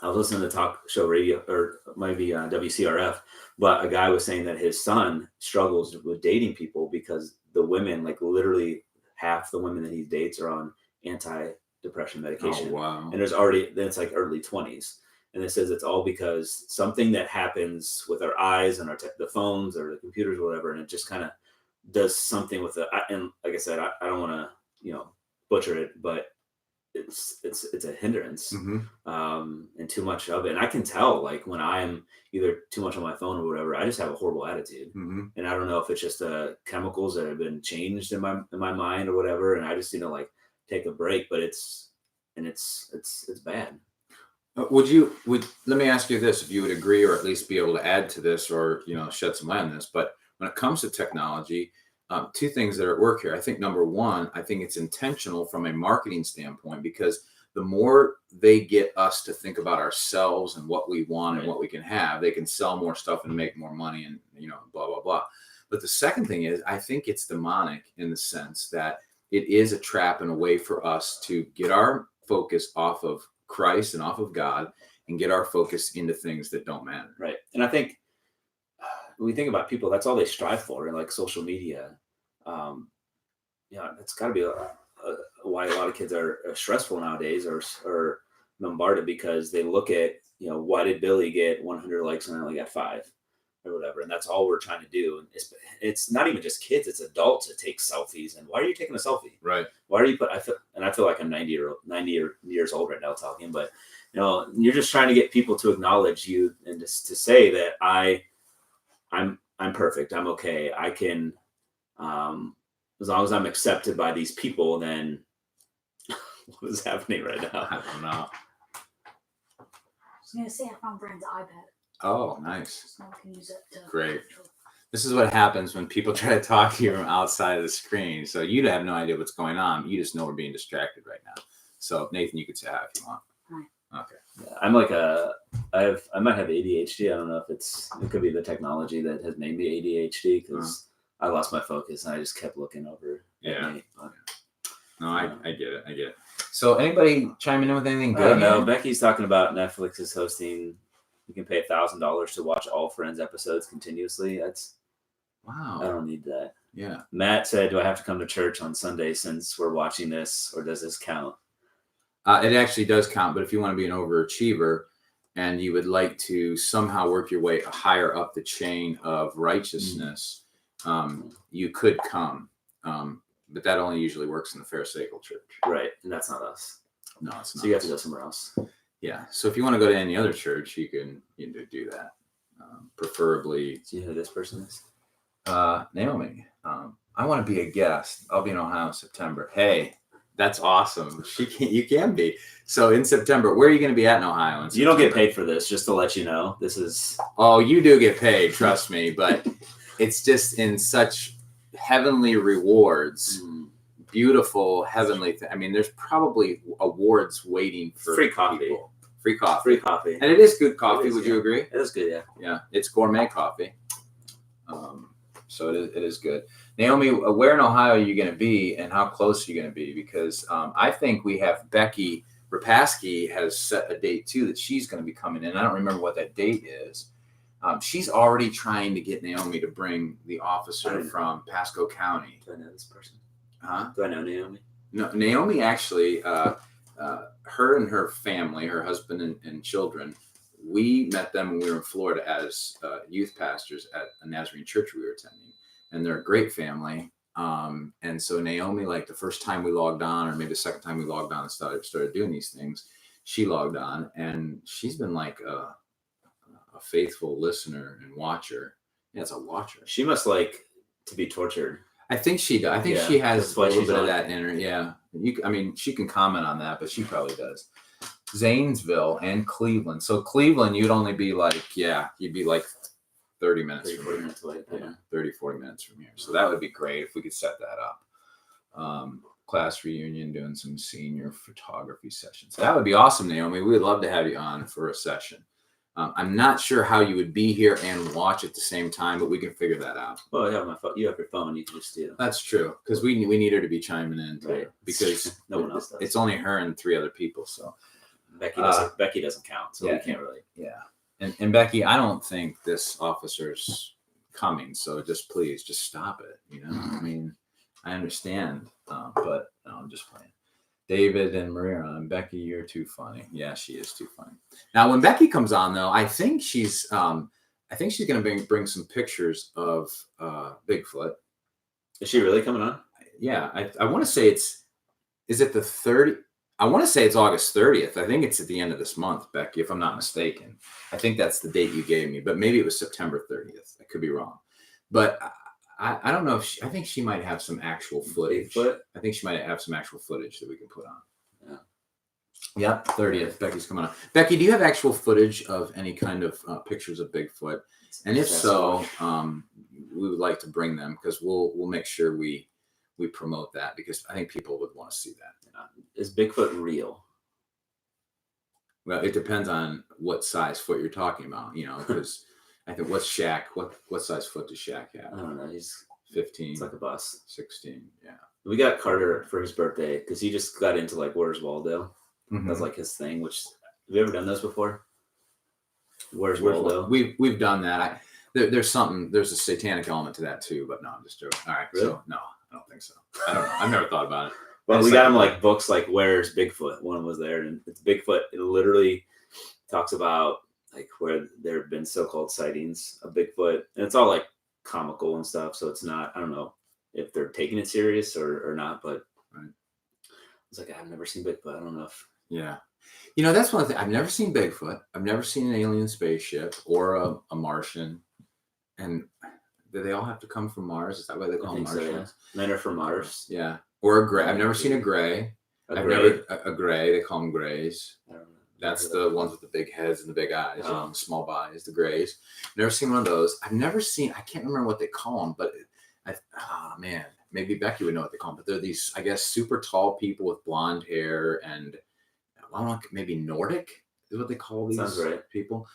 I was listening to talk show radio, or maybe WCRF, but a guy was saying that his son struggles with dating people because the women, like literally half the women that he dates are on antidepressant medication. Oh, wow. And it's like early 20s. And it says it's all because something that happens with our eyes and the phones or the computers or whatever, and it just kind of does something with it. And like I said, I don't want to, butcher it, but it's a hindrance, and too much of it. And I can tell, like, when I'm either too much on my phone or whatever, I just have a horrible attitude. And I don't know if it's just chemicals that have been changed in my mind or whatever, and I just need to like take a break. But it's bad. Let me ask you this, if you would agree or at least be able to add to this or shed some light on this. But when it comes to technology, two things that are at work here. I think number one, I think it's intentional from a marketing standpoint, because the more they get us to think about ourselves and what we want and what we can have, they can sell more stuff and make more money and blah blah blah. But the second thing is, I think it's demonic in the sense that it is a trap and a way for us to get our focus off of Christ and off of God and get our focus into things that don't matter. Right. And I think when we think about people, that's all they strive for in like social media. It's got to be why a lot of kids are stressful nowadays or bombarded, because they look at, why did Billy get 100 likes and I only got 5 or whatever. And that's all we're trying to do. And it's not even just kids, it's adults that take selfies. And why are you taking a selfie? Right. Why are you I feel like I'm 90 years old right now talking, but you're just trying to get people to acknowledge you and just to say that I'm perfect. I'm okay. I can, as long as I'm accepted by these people, then what is happening right now? I don't know. I was going to say I found Brand's iPad. Oh, nice. So I can use it to Great. This is what happens when people try to talk to you from outside of the screen. So you have no idea what's going on. You just know we're being distracted right now. So Nathan, you could say hi if you want. Hi. Okay. Yeah, I'm like I might have ADHD. I don't know if it could be the technology that has made me ADHD because I lost my focus and I just kept looking over. Yeah. Nate, but, No, I get it. I get it. So anybody chiming in with anything I good? don't know. here? Becky's talking about Netflix is hosting. You can pay $1,000 to watch all Friends episodes continuously. I Wow. don't need that. Yeah. Matt said, "Do I have to come to church on Sunday since we're watching this, or does this count?" It actually does count, but if you want to be an overachiever and you would like to somehow work your way higher up the chain of righteousness, you could come. But that only usually works in the Pharisaical church. Right, and that's not us. No, it's not. So you have to go somewhere else. Yeah. So if you want to go to any other church, you can do that. Preferably. Do you know who this person is? Naomi. I want to be a guest. I'll be in Ohio in September. Hey, that's awesome. You can be. So in September, where are you going to be at in Ohio? You don't get paid for this, just to let you know. This is. Oh, you do get paid, trust me. But it's just in such heavenly rewards, beautiful heavenly. I mean, there's probably awards waiting for free coffee. People. Free coffee. Free coffee. And it is good coffee. Would you agree? It is good, yeah. Yeah, it's gourmet coffee. So it is good. Naomi, where in Ohio are you going to be and how close are you going to be? Because I think we have Becky Rapaski has set a date too that she's going to be coming in. I don't remember what that date is. She's already trying to get Naomi to bring the officer from Pasco County. Do I know this person? Huh? Do I know Naomi? No, Naomi actually, her and her family, her husband and children, we met them when we were in Florida as youth pastors at a Nazarene church we were attending. And they're a great family. And so Naomi, like the first time we logged on, or maybe the second time we logged on and started doing these things, she logged on and she's been like a faithful listener and watcher. Yeah, it's a watcher. She must like to be tortured. I think she does. I think she has a little bit of that in her. Yeah. I mean, she can comment on that, but she probably does. Zanesville and Cleveland. So Cleveland, you'd only be like, you'd be like 30 minutes 30, from 40 here. minutes away. Yeah, 30, 40 minutes from here. So that would be great if we could set that up. Class reunion, doing some senior photography sessions. That would be awesome, Naomi. We would love to have you on for a session. I'm not sure how you would be here and watch at the same time, but we can figure that out. Well, I have my phone. You have your phone. You can just do. That's true, because we need her to be chiming in too, Right. because no one else does. It's only her and 3 other people. So Becky doesn't count, so yeah, we can't really. Yeah, and Becky, I don't think this officer's coming, so just please, just stop it. I mean, I understand, but no, I'm just playing. David and Maria on. Becky, you're too funny. Yeah, she is too funny. Now, when Becky comes on, though, I think she's going to bring some pictures of Bigfoot. Is she really coming on? Yeah, I want to say is it the 30th? I want to say it's August 30th. I think it's at the end of this month, Becky, if I'm not mistaken. I think that's the date you gave me, but maybe it was September 30th. I could be wrong. But I don't know if I think she might have some actual footage. Bigfoot? I think she might have some actual footage that we can put on. Yeah. Yep, 30th. Becky's coming on. Becky, do you have actual footage of any kind of pictures of Bigfoot? And if so, we would like to bring them because we'll make sure we promote that because I think people would want to see that. Is Bigfoot real? Well, it depends on what size foot you're talking about, because I think what's Shaq? What size foot does Shaq have? I don't know. He's 15. It's like a bus. 16. Yeah. We got Carter for his birthday because he just got into like Where's Waldo. Mm-hmm. That's like his thing. Which have you ever done those before? Where's Waldo? We've done that. There's a satanic element to that too, but no, I'm just joking. All right. Really? So no, I don't think so. I don't know. I've never thought about it. Well, we got him like books like Where's Bigfoot? One was there, and it's Bigfoot. It literally talks about like where there have been so-called sightings of Bigfoot, and it's all like comical and stuff. So it's not. I don't know if they're taking it serious or not, but right. it's like I've never seen Bigfoot. I don't know if. Yeah. That's one thing. I've never seen Bigfoot. I've never seen an alien spaceship or a Martian. And do they all have to come from Mars? Is that why they call them So, yeah. Martians? Men are from Mars. Yeah. Or a gray. I've never seen a gray. A gray. A gray. They call them grays. I don't know. That's the ones with the big heads and the big eyes, Oh. small bodies, the grays. Never seen one of those. I've never seen, I can't remember what they call them, but man, maybe Becky would know what they call them. But they're these, I guess, super tall people with blonde hair and I don't know, maybe Nordic is what they call these Sounds right. people.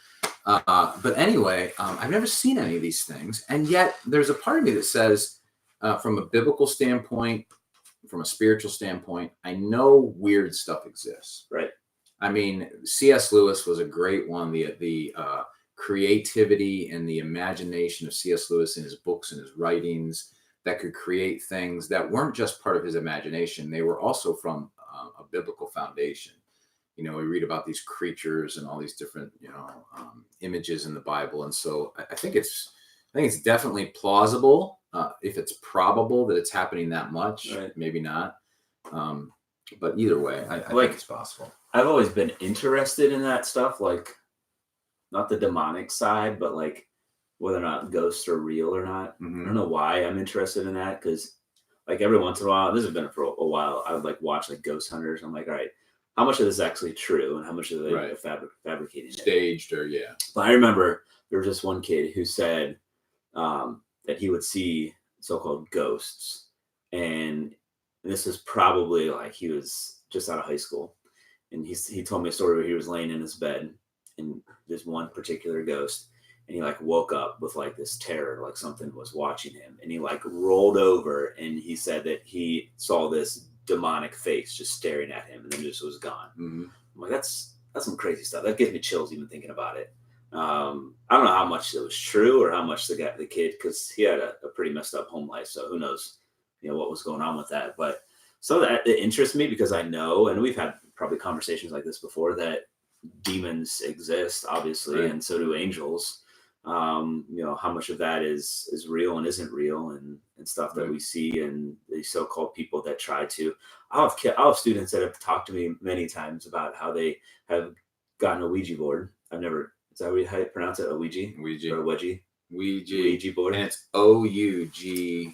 But anyway, I've never seen any of these things. And yet there's a part of me that says, from a biblical standpoint, from a spiritual standpoint, I know weird stuff exists. Right. I mean, C.S. Lewis was a great one. The creativity and the imagination of C.S. Lewis in his books and his writings that could create things that weren't just part of his imagination. They were also from a biblical foundation. We read about these creatures and all these different, images in the Bible. And so I think it's definitely plausible. If it's probable that it's happening that much, right. Maybe not. But either way, I think it's possible. I've always been interested in that stuff, like not the demonic side, but like whether or not ghosts are real or not. Mm-hmm. I don't know why I'm interested in that, because like every once in a while, this has been for a while, I would like watch like ghost hunters. I'm like, all right, how much of this is actually true and how much of they Right. fabricating it? Staged or yeah. But I remember there was this one kid who said that he would see so-called ghosts, and this was probably like he was just out of high school, and he told me a story where he was laying in his bed and there's one particular ghost, and he like woke up with like this terror, like something was watching him, and he like rolled over, and he said that he saw this demonic face just staring at him, and then just was gone. Mm-hmm. I'm like, that's some crazy stuff. That gives me chills even thinking about it. I don't know how much it was true or how much the kid, because he had a pretty messed up home life, so who knows, what was going on with that. But some of that, it interests me because I know, and we've had probably conversations like this before, that demons exist, obviously, right. And so do angels. How much of that is real and isn't real, and stuff that right. we see, and these so-called people that try to. I'll have students that have talked to me many times about how they have gotten a Ouija board. I've never. Is that how you pronounce it? A Ouija? Ouija. Or a wedgie? Ouija board. And it's Ougi,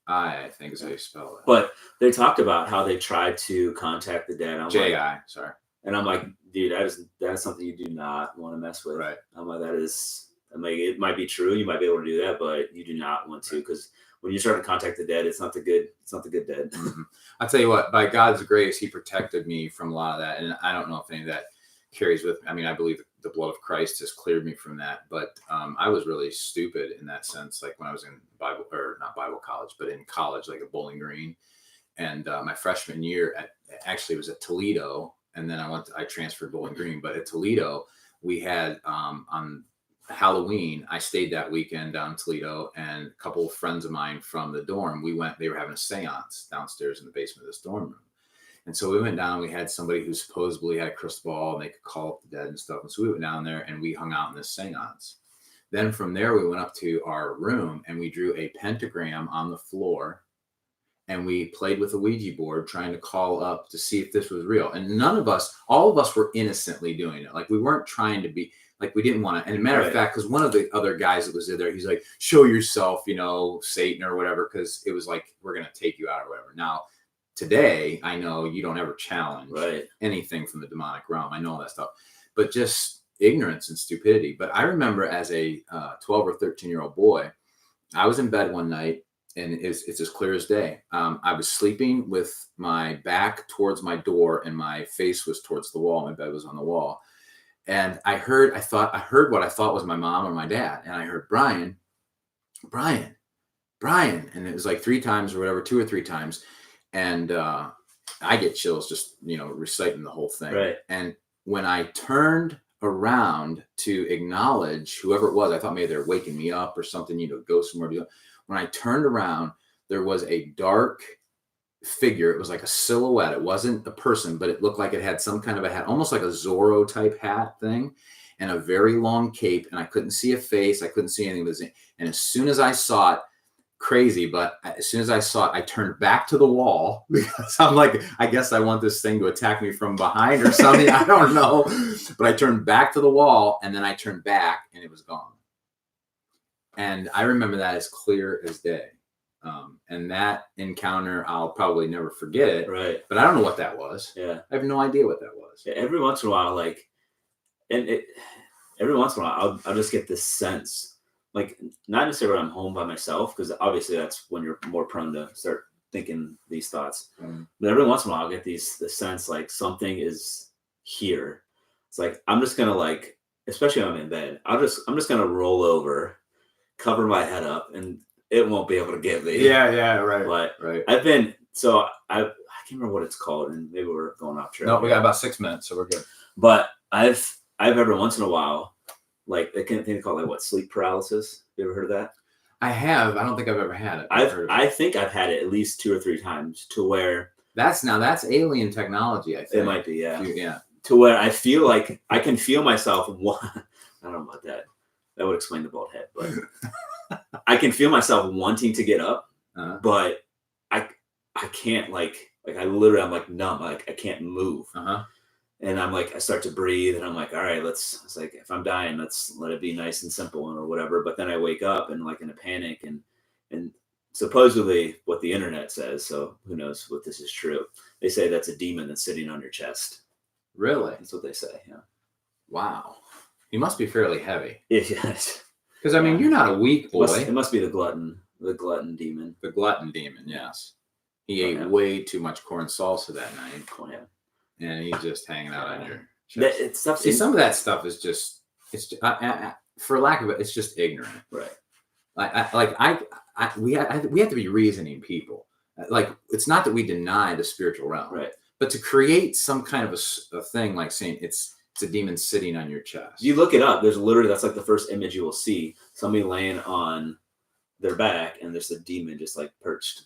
I think is how you spell it. But they talked about how they tried to contact the dead. J.I., sorry. And I'm like, dude, that is something you do not want to mess with. Right. I'm like, it might be true. You might be able to do that, but you do not want to, because when you start to contact the dead, it's not the good dead. Mm-hmm. I'll tell you what, by God's grace, he protected me from a lot of that. And I don't know if any of that carries with me. I mean, I believe the blood of Christ has cleared me from that, but I was really stupid in that sense. Like when I was in not Bible college, but in college, like at Bowling Green, and my freshman year it was at Toledo, and then I transferred Bowling Green, but at Toledo we had on Halloween, I stayed that weekend down in Toledo, and a couple of friends of mine from the dorm, they were having a seance downstairs in the basement of this dorm room. And so we went down, we had somebody who supposedly had a crystal ball and they could call up the dead and stuff. And so we went down there and we hung out in this seance. Then from there, we went up to our room and we drew a pentagram on the floor, and we played with a Ouija board trying to call up to see if this was real. And all of us were innocently doing it. Like we weren't trying to be, like we didn't want to. And a matter of fact, because one of the other guys that was there, he's like, show yourself, Satan or whatever, because it was like, we're going to take you out or whatever. Now, today, I know you don't ever challenge anything from the demonic realm. I know all that stuff, but just ignorance and stupidity. But I remember as a 12 or 13-year-old boy, I was in bed one night, and it's as clear as day. I was sleeping with my back towards my door and my face was towards the wall. My bed was on the wall. And I heard what I thought was my mom or my dad. And I heard, Brian. And it was like 3 times or whatever, 2 or 3 times. And I get chills just, reciting the whole thing. Right. And when I turned around to acknowledge whoever it was, I thought maybe they're waking me up or something, go somewhere. When I turned around, there was a dark figure. It was like a silhouette. It wasn't a person, but it looked like it had some kind of a hat, almost like a Zorro type hat thing, and a very long cape. And I couldn't see a face. I couldn't see anything. And as soon as I saw it, crazy, but as soon as I saw it, I turned back to the wall because I'm like, I guess I want this thing to attack me from behind or something. I don't know. But I turned back to the wall, and then I turned back, and it was gone. And I remember that as clear as day. And that encounter, I'll probably never forget it. Right. But I don't know what that was. Yeah. I have no idea what that was. Yeah, every once in a while, like, every once in a while, I'll just get this sense, like, not necessarily when I'm home by myself, because obviously that's when you're more prone to start thinking these thoughts. But every once in a while, I'll get the sense like something is here. It's like I'm just gonna, like, especially when I'm in bed, I'm just gonna roll over, cover my head up, and it won't be able to get me. Yeah, right. But right. I can't remember what it's called, and maybe we're going off trail. No, we got about 6 minutes, so we're good. But I've every once in a while, like, I can't think called, like, what, sleep paralysis. You ever heard of that? I have. I don't think I've ever had it. I think I've had it at least 2 or 3 times, to where that's alien technology. I think it might be, yeah. Yeah. To where I feel like I can feel myself. I don't know about that. That would explain the bald head, but I can feel myself wanting to get up, but I can't, like I literally, I'm like numb, like I can't move. And I'm like, I start to breathe, and I'm like, all right, it's like, if I'm dying, let's let it be nice and simple or whatever. But then I wake up and, like, in a panic, and supposedly what the internet says, so who knows what this is true. They say that's a demon that's sitting on your chest. Really? That's what they say. Yeah. Wow. You must be fairly heavy. Yes. Because I mean, you're not a weak boy. It must be the glutton demon. The glutton demon, yes. He ate way too much corn salsa that night. Oh, yeah. And he's just hanging out on your chest. See, some of that stuff is just, for lack of it, it's just ignorant. Right. We have to be reasoning people. Like, it's not that we deny the spiritual realm, right? But to create some kind of a thing like saying it's a demon sitting on your chest. You look it up. There's literally, that's like the first image you will see. Somebody laying on their back, and there's a demon just, like, perched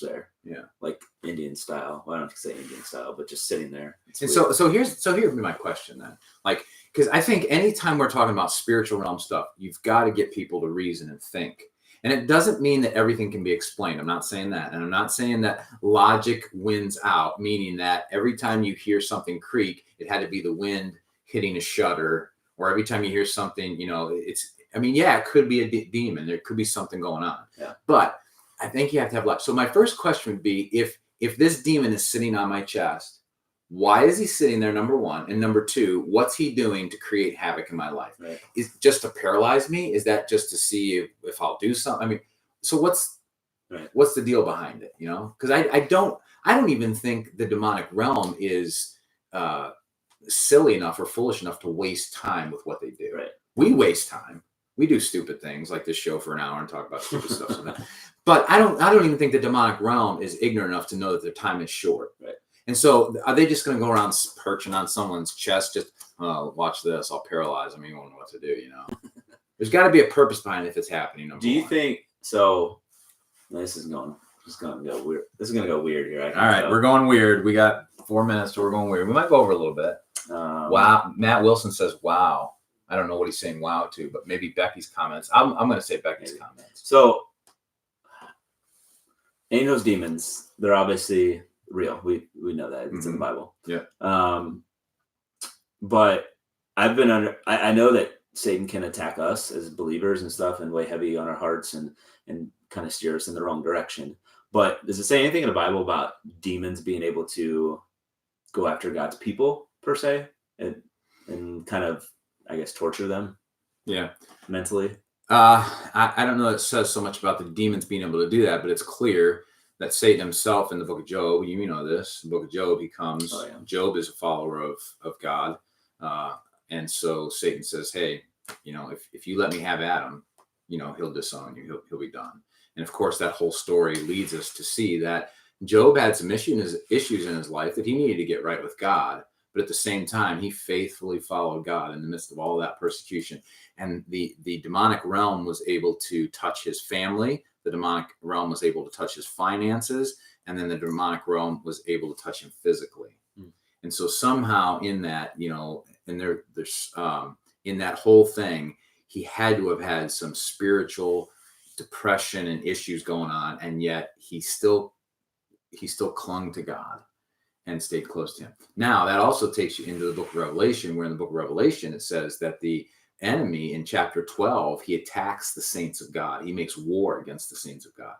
there. Yeah. Like Indian style. Well, I don't have to say Indian style, but just sitting there. And so here's my question then. Like, because I think anytime we're talking about spiritual realm stuff, you've got to get people to reason and think. And it doesn't mean that everything can be explained. I'm not saying that. And I'm not saying that logic wins out, meaning that every time you hear something creak, it had to be the wind hitting a shutter, or every time you hear something, it could be a demon. There could be something going on. Yeah. But I think you have to have logic. So my first question would be, if this demon is sitting on my chest, why is he sitting there, number one? And number two, what's he doing to create havoc in my life? Right. Is it just to paralyze me? Is that just to see if I'll do something? I mean, so what's the deal behind it? Because I don't even think the demonic realm is silly enough or foolish enough to waste time with what they do. Right. We waste time. We do stupid things like this show for an hour and talk about stupid stuff. But I don't even think the demonic realm is ignorant enough to know that their time is short. Right. And so are they just going to go around perching on someone's chest? Just, watch this, I'll paralyze them. You won't know what to do, There's got to be a purpose behind it if it's happening. Do you think so? This is going to go weird. This is going to go weird here. All right, we're going weird. We got 4 minutes, so we're going weird. We might go over a little bit. Wow. Matt Wilson says, wow. I don't know what he's saying wow to, but maybe Becky's comments. I'm going to say Becky's comments. So, angels, demons, they're obviously real. We know that. It's in the Bible. Yeah. But I know that Satan can attack us as believers and stuff and weigh heavy on our hearts and kind of steer us in the wrong direction. But does it say anything in the Bible about demons being able to go after God's people per se and kind of, I guess, torture them? Yeah. Mentally? I don't know that it says so much about the demons being able to do that, but it's clear that Satan himself in the book of Job, you know this, the book of Job, he comes, Job is a follower of God. And so Satan says, hey, if you let me have Adam, he'll disown you. He'll be done. And of course, that whole story leads us to see that Job had some issues in his life that he needed to get right with God. But at the same time, he faithfully followed God in the midst of all that persecution. And the demonic realm was able to touch his family. The demonic realm was able to touch his finances. And then the demonic realm was able to touch him physically. And so somehow in that, and there's in that whole thing, he had to have had some spiritual depression and issues going on, and yet he still clung to God and stayed close to him. Now that also takes you into the book of Revelation, where in the book of Revelation it says that the enemy in chapter 12, he attacks the saints of God. He makes war against the saints of God.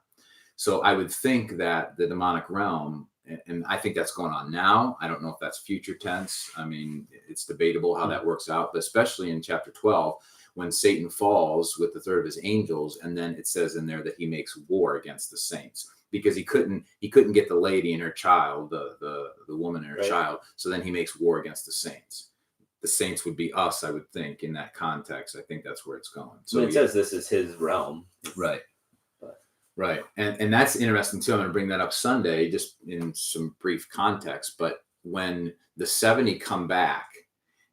So I would think that the demonic realm, and I think that's going on now. I don't know if that's future tense. I mean, it's debatable how that works out, but especially in chapter 12, when Satan falls with the third of his angels, and then it says in there that he makes war against the saints, because he couldn't get the lady and her child, the woman and her child. So then he makes war against the saints. The saints would be us, I would think, in that context. I think that's where it's going. So it says this is his realm. Right. Right. And that's interesting too. I'm going to bring that up Sunday, just in some brief context. But when the 70 come back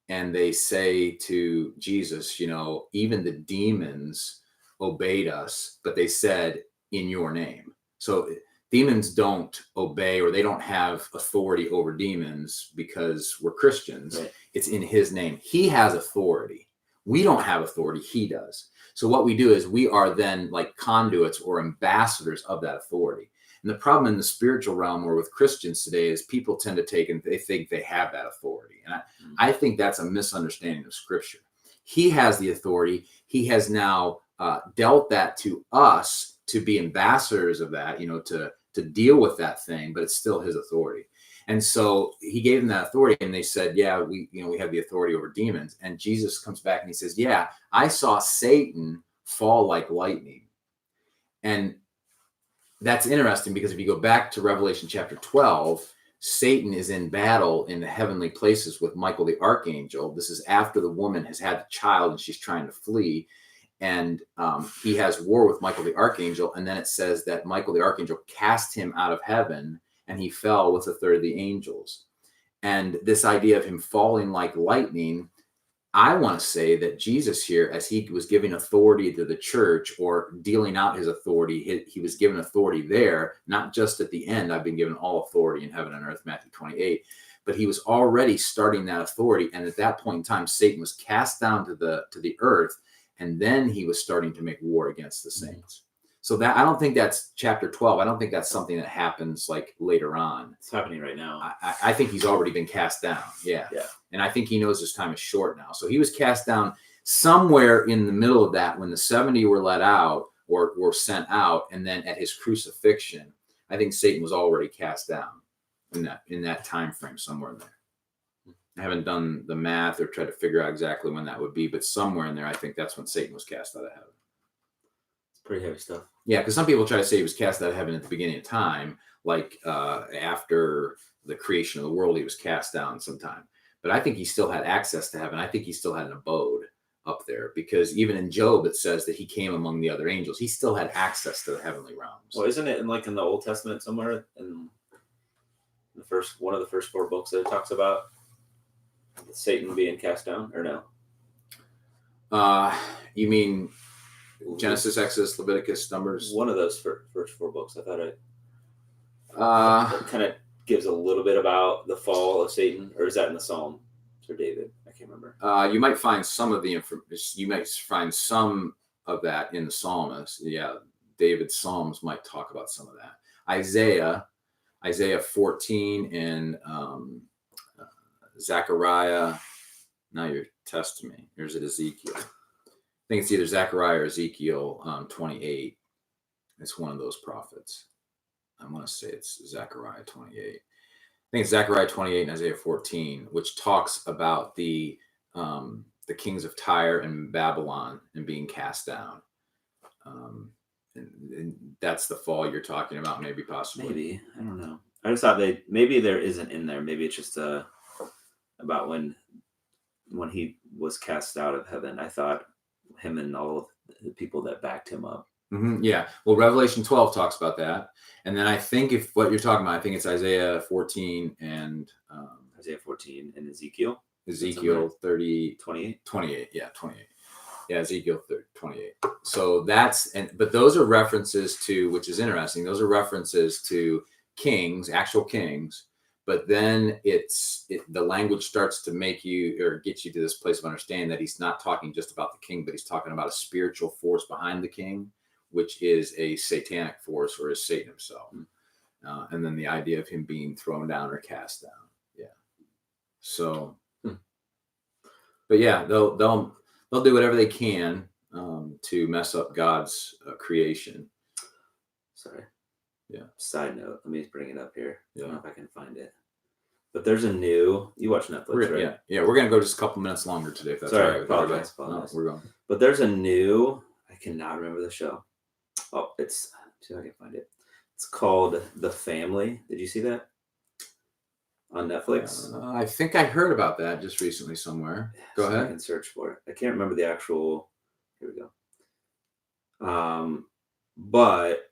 and they say to Jesus, you know, even the demons obeyed us, but they said in your name. So demons don't obey, or they don't have authority over demons because we're Christians. Right. It's in his name. He has authority. We don't have authority. He does. So what we do is we are then like conduits or ambassadors of that authority. And the problem in the spiritual realm or with Christians today is people tend to take and they think they have that authority. And I think that's a misunderstanding of Scripture. He has the authority. He has now dealt that to us to be ambassadors of that, you know, to deal with that thing, but it's still his authority. And so he gave them that authority, and they said, yeah, we have the authority over demons. And Jesus comes back and he says, yeah, I saw Satan fall like lightning. And that's interesting, because if you go back to Revelation chapter 12, Satan is in battle in the heavenly places with Michael the archangel. This is after the woman has had the child and she's trying to flee. And he has war with Michael the archangel. And then it says that Michael the archangel cast him out of heaven, and he fell with a third of the angels. And this idea of him falling like lightning, I want to say that Jesus here, as he was giving authority to the church or dealing out his authority, he was given authority there, not just at the end, I've been given all authority in heaven and earth, Matthew 28, but he was already starting that authority. And at that point in time, Satan was cast down to the earth, and then he was starting to make war against the saints. So that, I don't think that's chapter 12. I don't think that's something that happens like later on. It's happening right now. I think he's already been cast down. Yeah. And I think he knows his time is short now. So he was cast down somewhere in the middle of that when the 70 were let out or were sent out. And then at his crucifixion, I think Satan was already cast down in that time frame, somewhere in there. I haven't done the math or tried to figure out exactly when that would be, but somewhere in there, I think that's when Satan was cast out of heaven. Pretty heavy stuff. Yeah, because some people try to say he was cast out of heaven at the beginning of time, like after the creation of the world, he was cast down sometime. But I think he still had access to heaven. I think he still had an abode up there, because even in Job, it says that he came among the other angels. He still had access to the heavenly realms. Well, isn't it in the Old Testament somewhere in one of the first 4 books that it talks about Satan being cast down, or no? You mean Genesis, Exodus, Leviticus, Numbers? One of those first 4 books. I thought it kind of gives a little bit about the fall of Satan, or is that in the Psalm or David? I can't remember. You might find some of the information. You might find some of that in the psalmist. Yeah, David's Psalms might talk about some of that. Isaiah 14 and Zechariah. Now you're testing me. Here's it, Ezekiel. I think it's either Zechariah or Ezekiel 28. It's one of those prophets. I want to say it's Zechariah 28. I think it's Zechariah 28 and Isaiah 14, which talks about the kings of Tyre and Babylon and being cast down. And that's the fall you're talking about, maybe, possibly. Maybe. I don't know. I just thought maybe there isn't in there. Maybe it's just about when he was cast out of heaven. I thought him and all of the people that backed him up. Mm-hmm, yeah. Well, Revelation 12 talks about that. And then I think if what you're talking about, I think it's Isaiah 14 and Isaiah 14 and Ezekiel 30, 28. Yeah, 28. Yeah, Ezekiel 30, 28. So but those are references to, which is interesting. Those are references to kings, actual kings. But then the language starts to make you, or get you to this place of understanding that he's not talking just about the king, but he's talking about a spiritual force behind the king, which is a satanic force or is Satan himself. And then the idea of him being thrown down or cast down. Yeah. So, but yeah, they'll do whatever they can to mess up God's creation. Sorry. Yeah. Side note, let me bring it up here. I don't know Yeah. if I can find it. But there's a new. You watch Netflix, right? Yeah. We're gonna go just a couple minutes longer today, if that's Sorry, all right with everybody. apologize. No, we're going. But there's a new. I cannot remember the show. Oh, it's. See if I can find it. It's called The Family. Did you see that on Netflix? I think I heard about that just recently somewhere. Go So I ahead. can search for it. I can't remember the actual. Here we go. But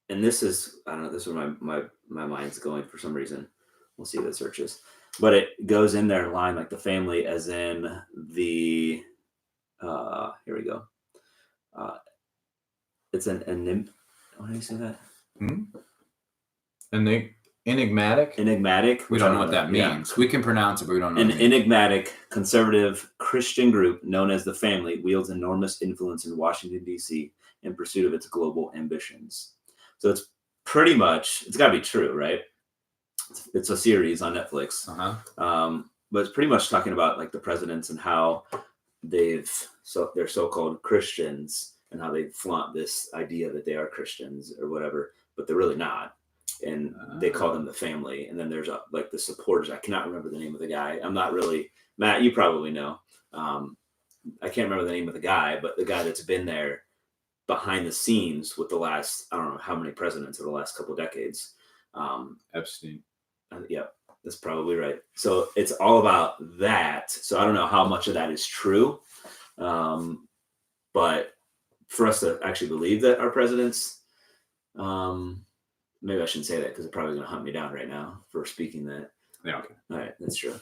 and this is I don't know. This is where my mind's going for some reason. We'll see what it searches. But it goes in there line like The Family, as in the. Here we go. It's an how do you say that? Enigmatic. Enigmatic. We don't know what that means. We can pronounce it, but we don't know. An enigmatic conservative Christian group known as The Family wields enormous influence in Washington, D.C. in pursuit of its global ambitions. So it's pretty much, it's got to be true, right? It's a series on Netflix. But it's pretty much talking about like the presidents and how they're so-called Christians and how they flaunt this idea that they are Christians or whatever, but they're really not. And they call them The Family. And then there's like the supporters. I cannot remember the name of the guy. I'm not really, Matt, you probably know. I can't remember the name of the guy, but the guy that's been there behind the scenes with the last, I don't know how many presidents over the last couple of decades. Epstein. Yeah, that's probably right. So it's all about that. So I don't know how much of that is true. But for us to actually believe that our presidents, maybe I shouldn't say that because they're probably going to hunt me down right now for speaking that. Yeah, okay. All right, that's true.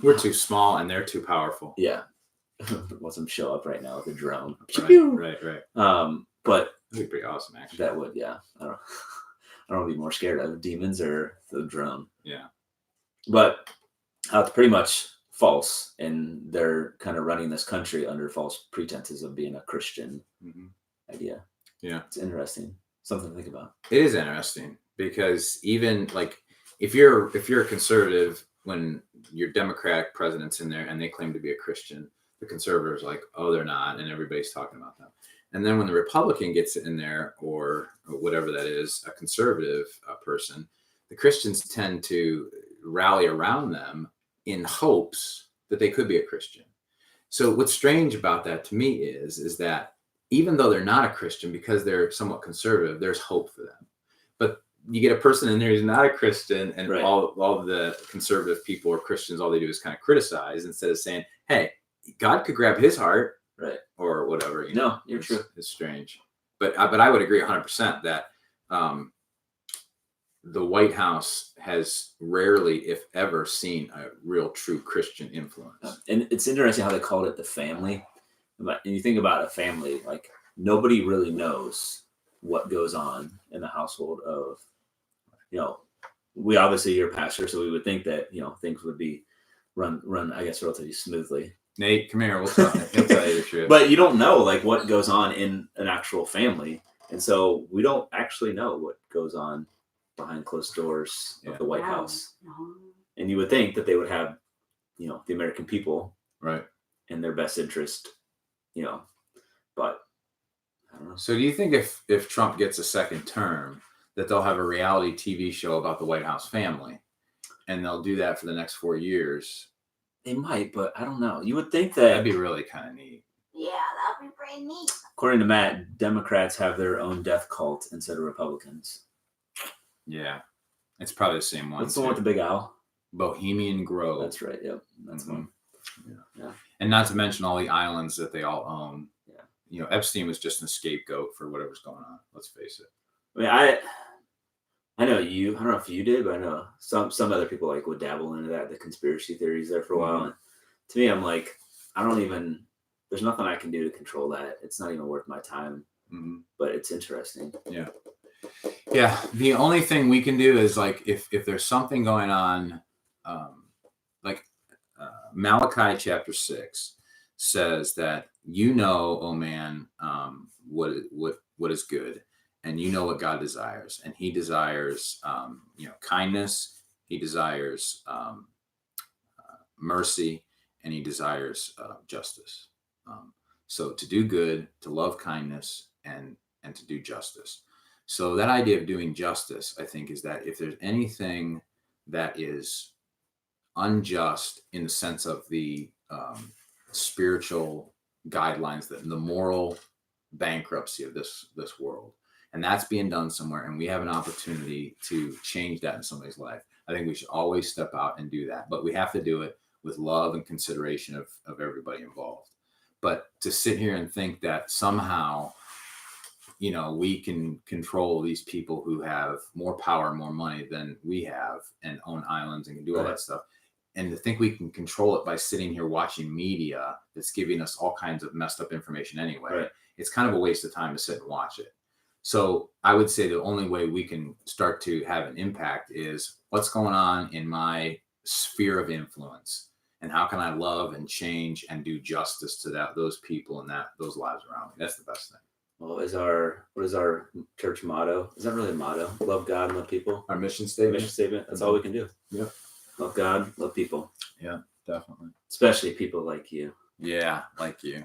We're too small and they're too powerful. Yeah. Watch them show up right now with a drone. Right. But that'd be pretty awesome, actually. That would, yeah. I don't want to be more scared of demons or the drone. Yeah. But it's pretty much false, and they're kind of running this country under false pretenses of being a Christian idea. Yeah. It's interesting. Something to think about. It is interesting because even like if you're a conservative, when your Democratic president's in there and they claim to be a Christian, the conservatives are like, oh, they're not, and everybody's talking about them. And then when the Republican gets in there, or whatever that is, a conservative person, the Christians tend to rally around them in hopes that they could be a Christian. So what's strange about that to me is that even though they're not a Christian, because they're somewhat conservative, there's hope for them. But you get a person in there who's not a Christian, and right. all of the conservative people or Christians, all they do is kind of criticize instead of saying, hey, God could grab his heart, right, or whatever. No, you're true. It's strange. But I would agree 100% that the White House has rarely, if ever, seen a real true Christian influence. And it's interesting how they called it The Family. And you think about a family, like nobody really knows what goes on in the household of, we obviously, you're a pastor, so we would think that, things would be run, I guess, relatively smoothly. Nate, come here. We'll tell you the truth. But you don't know like what goes on in an actual family. And so we don't actually know what goes on behind closed doors of the White House. And you would think that they would have, the American people right in their best interest, but I don't know. So do you think if Trump gets a second term, that they'll have a reality TV show about the White House family, and they'll do that for the next 4 years? They might, but I don't know. You would think that that'd be really kind of neat. Yeah, that'd be pretty neat. According to Matt, Democrats have their own death cult instead of Republicans. Yeah, it's probably the same one. What's the one with the big owl? Bohemian Grove. That's right. Yep, that's one. Yeah, and not to mention all the islands that they all own. Yeah, Epstein was just a scapegoat for whatever's going on. Let's face it. I mean, I know you. I don't know if you did, but I know some other people like would dabble into that, the conspiracy theories there for a while. And to me, I'm like, there's nothing I can do to control that. It's not even worth my time. But it's interesting. Yeah. Yeah. The only thing we can do is like if there's something going on, like Malachi chapter 6 says that you know, oh man, what is good, and you know what God desires, and He desires, kindness. He desires mercy, and He desires justice. So to do good, to love kindness, and to do justice. So that idea of doing justice, I think, is that if there's anything that is unjust in the sense of the spiritual guidelines, that the moral bankruptcy of this world, and that's being done somewhere, and we have an opportunity to change that in somebody's life, I think we should always step out and do that. But we have to do it with love and consideration of everybody involved. But to sit here and think that somehow, we can control these people who have more power and more money than we have, and own islands and can do all that stuff, and to think we can control it by sitting here watching media that's giving us all kinds of messed up information anyway, it's kind of a waste of time to sit and watch it. So I would say the only way we can start to have an impact is what's going on in my sphere of influence, and how can I love and change and do justice to those people and those lives around me. That's the best thing. Well, what is our church motto? Is that really a motto? Love God and love people. Our mission statement. Mission statement. That's all we can do. Yeah. Love God, love people. Yeah, definitely. Especially people like you. Yeah, like you.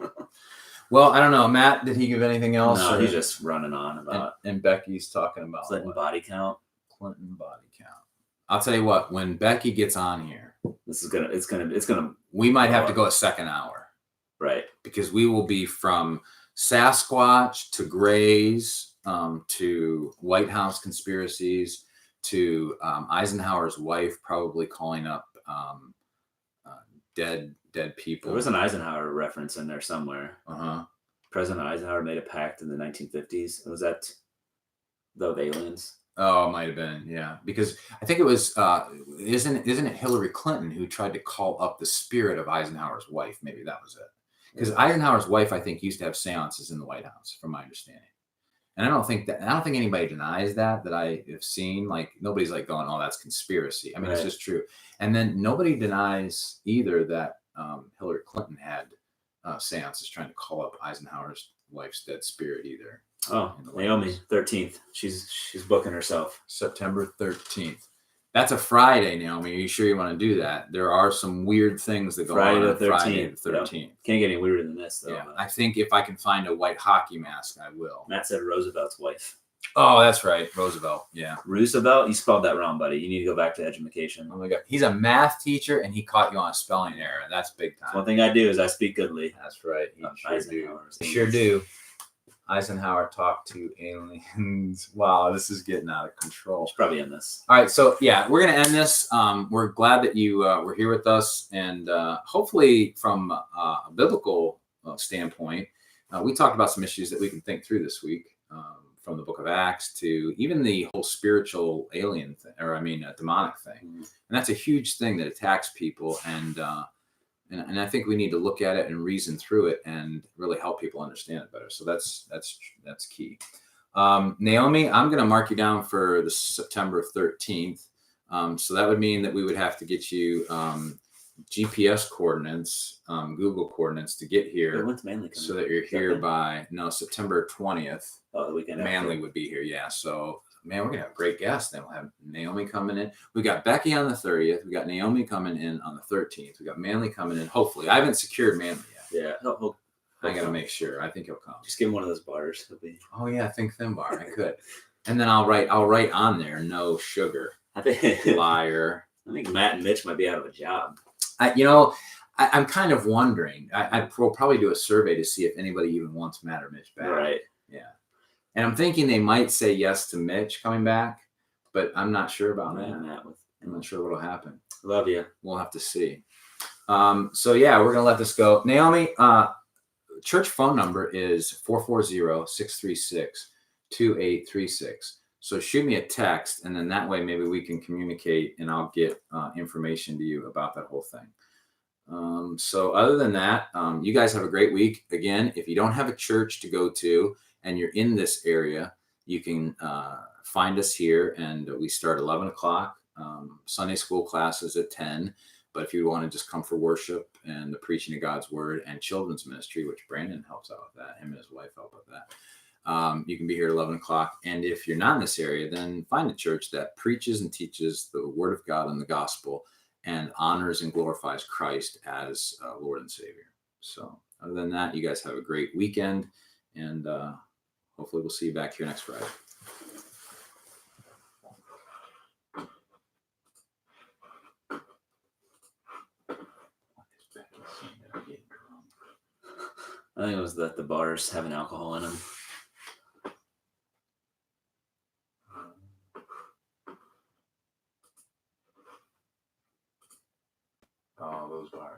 Well, I don't know, Matt. Did he give anything else? No, he's just running on about. And Becky's talking about Clinton body count. Clinton body count. I'll tell you what. When Becky gets on here, it's gonna. We might have to go a second hour, right? Because we will be from Sasquatch to Greys, to White House conspiracies, to Eisenhower's wife probably calling up dead people. There was an Eisenhower reference in there somewhere. Uh-huh. President Eisenhower made a pact in the 1950s. Was that the aliens? Oh, it might have been, yeah. Because I think it was, isn't it Hillary Clinton who tried to call up the spirit of Eisenhower's wife? Maybe that was it. Because Eisenhower's wife, I think, used to have seances in the White House, from my understanding. And I don't think anybody denies that I have seen. Like, nobody's like going, oh, that's conspiracy. I mean, It's just true. And then nobody denies either that Hillary Clinton had seances trying to call up Eisenhower's wife's dead spirit either. Oh, Naomi, 13th. She's booking herself. September 13th. That's a Friday, Naomi. Are you sure you want to do that? There are some weird things that go on Friday the 13th. Yep. Can't get any weirder than this, though. Yeah, I think if I can find a white hockey mask, I will. Matt said Roosevelt's wife. Oh, that's right. Roosevelt. Yeah. Roosevelt? You spelled that wrong, buddy. You need to go back to education. Oh, my God. He's a math teacher, and he caught you on a spelling error. That's big time. One thing I do is I speak goodly. That's right. You sure do. Eisenhower talked to aliens. Wow, this is getting out of control. It's probably in this. All right, so yeah, we're going to end this. We're glad that you were here with us, and hopefully from a biblical standpoint, we talked about some issues that we can think through this week, from the book of Acts to even the whole spiritual alien thing, demonic thing. Mm-hmm. And that's a huge thing that attacks people, and I think we need to look at it and reason through it and really help people understand it better. So that's key. Naomi, I'm going to mark you down for the September 13th. So that would mean that we would have to get you GPS coordinates, Google coordinates to get here. When's Manly coming? So that you're here by September 20th. Oh, the weekend. Manly would be here, yeah. So man, we're gonna have great guests. Then we'll have Naomi coming in. We got Becky on the 30th. We got Naomi coming in on the 13th. We got Manly coming in. Hopefully, I haven't secured Manly yet. Yeah, I gotta make sure. I think he'll come. Just give him one of those bars. He'll be. Oh yeah, Think Thin bar. I could. And then I'll write on there, no sugar. Liar. I think Matt and Mitch might be out of a job. I'm kind of wondering. We'll probably do a survey to see if anybody even wants Matt or Mitch back. Right. Yeah. And I'm thinking they might say yes to Mitch coming back, but I'm not sure about that. I'm not sure what'll happen. Love you. We'll have to see. So yeah, we're gonna let this go. Naomi, church phone number is 440-636-2836. So shoot me a text, and then that way maybe we can communicate, and I'll get information to you about that whole thing. So other than that, you guys have a great week. Again, if you don't have a church to go to and you're in this area, you can find us here, and we start 11 o'clock. Sunday school classes at 10. But if you want to just come for worship and the preaching of God's word and children's ministry, which Brandon helps out with that, him and his wife help with that, you can be here at 11 o'clock. And if you're not in this area, then find a church that preaches and teaches the word of God and the gospel and honors and glorifies Christ as Lord and Savior. So other than that, you guys have a great weekend, and hopefully we'll see you back here next Friday. I think it was that the bars having alcohol in them. Oh, those bars.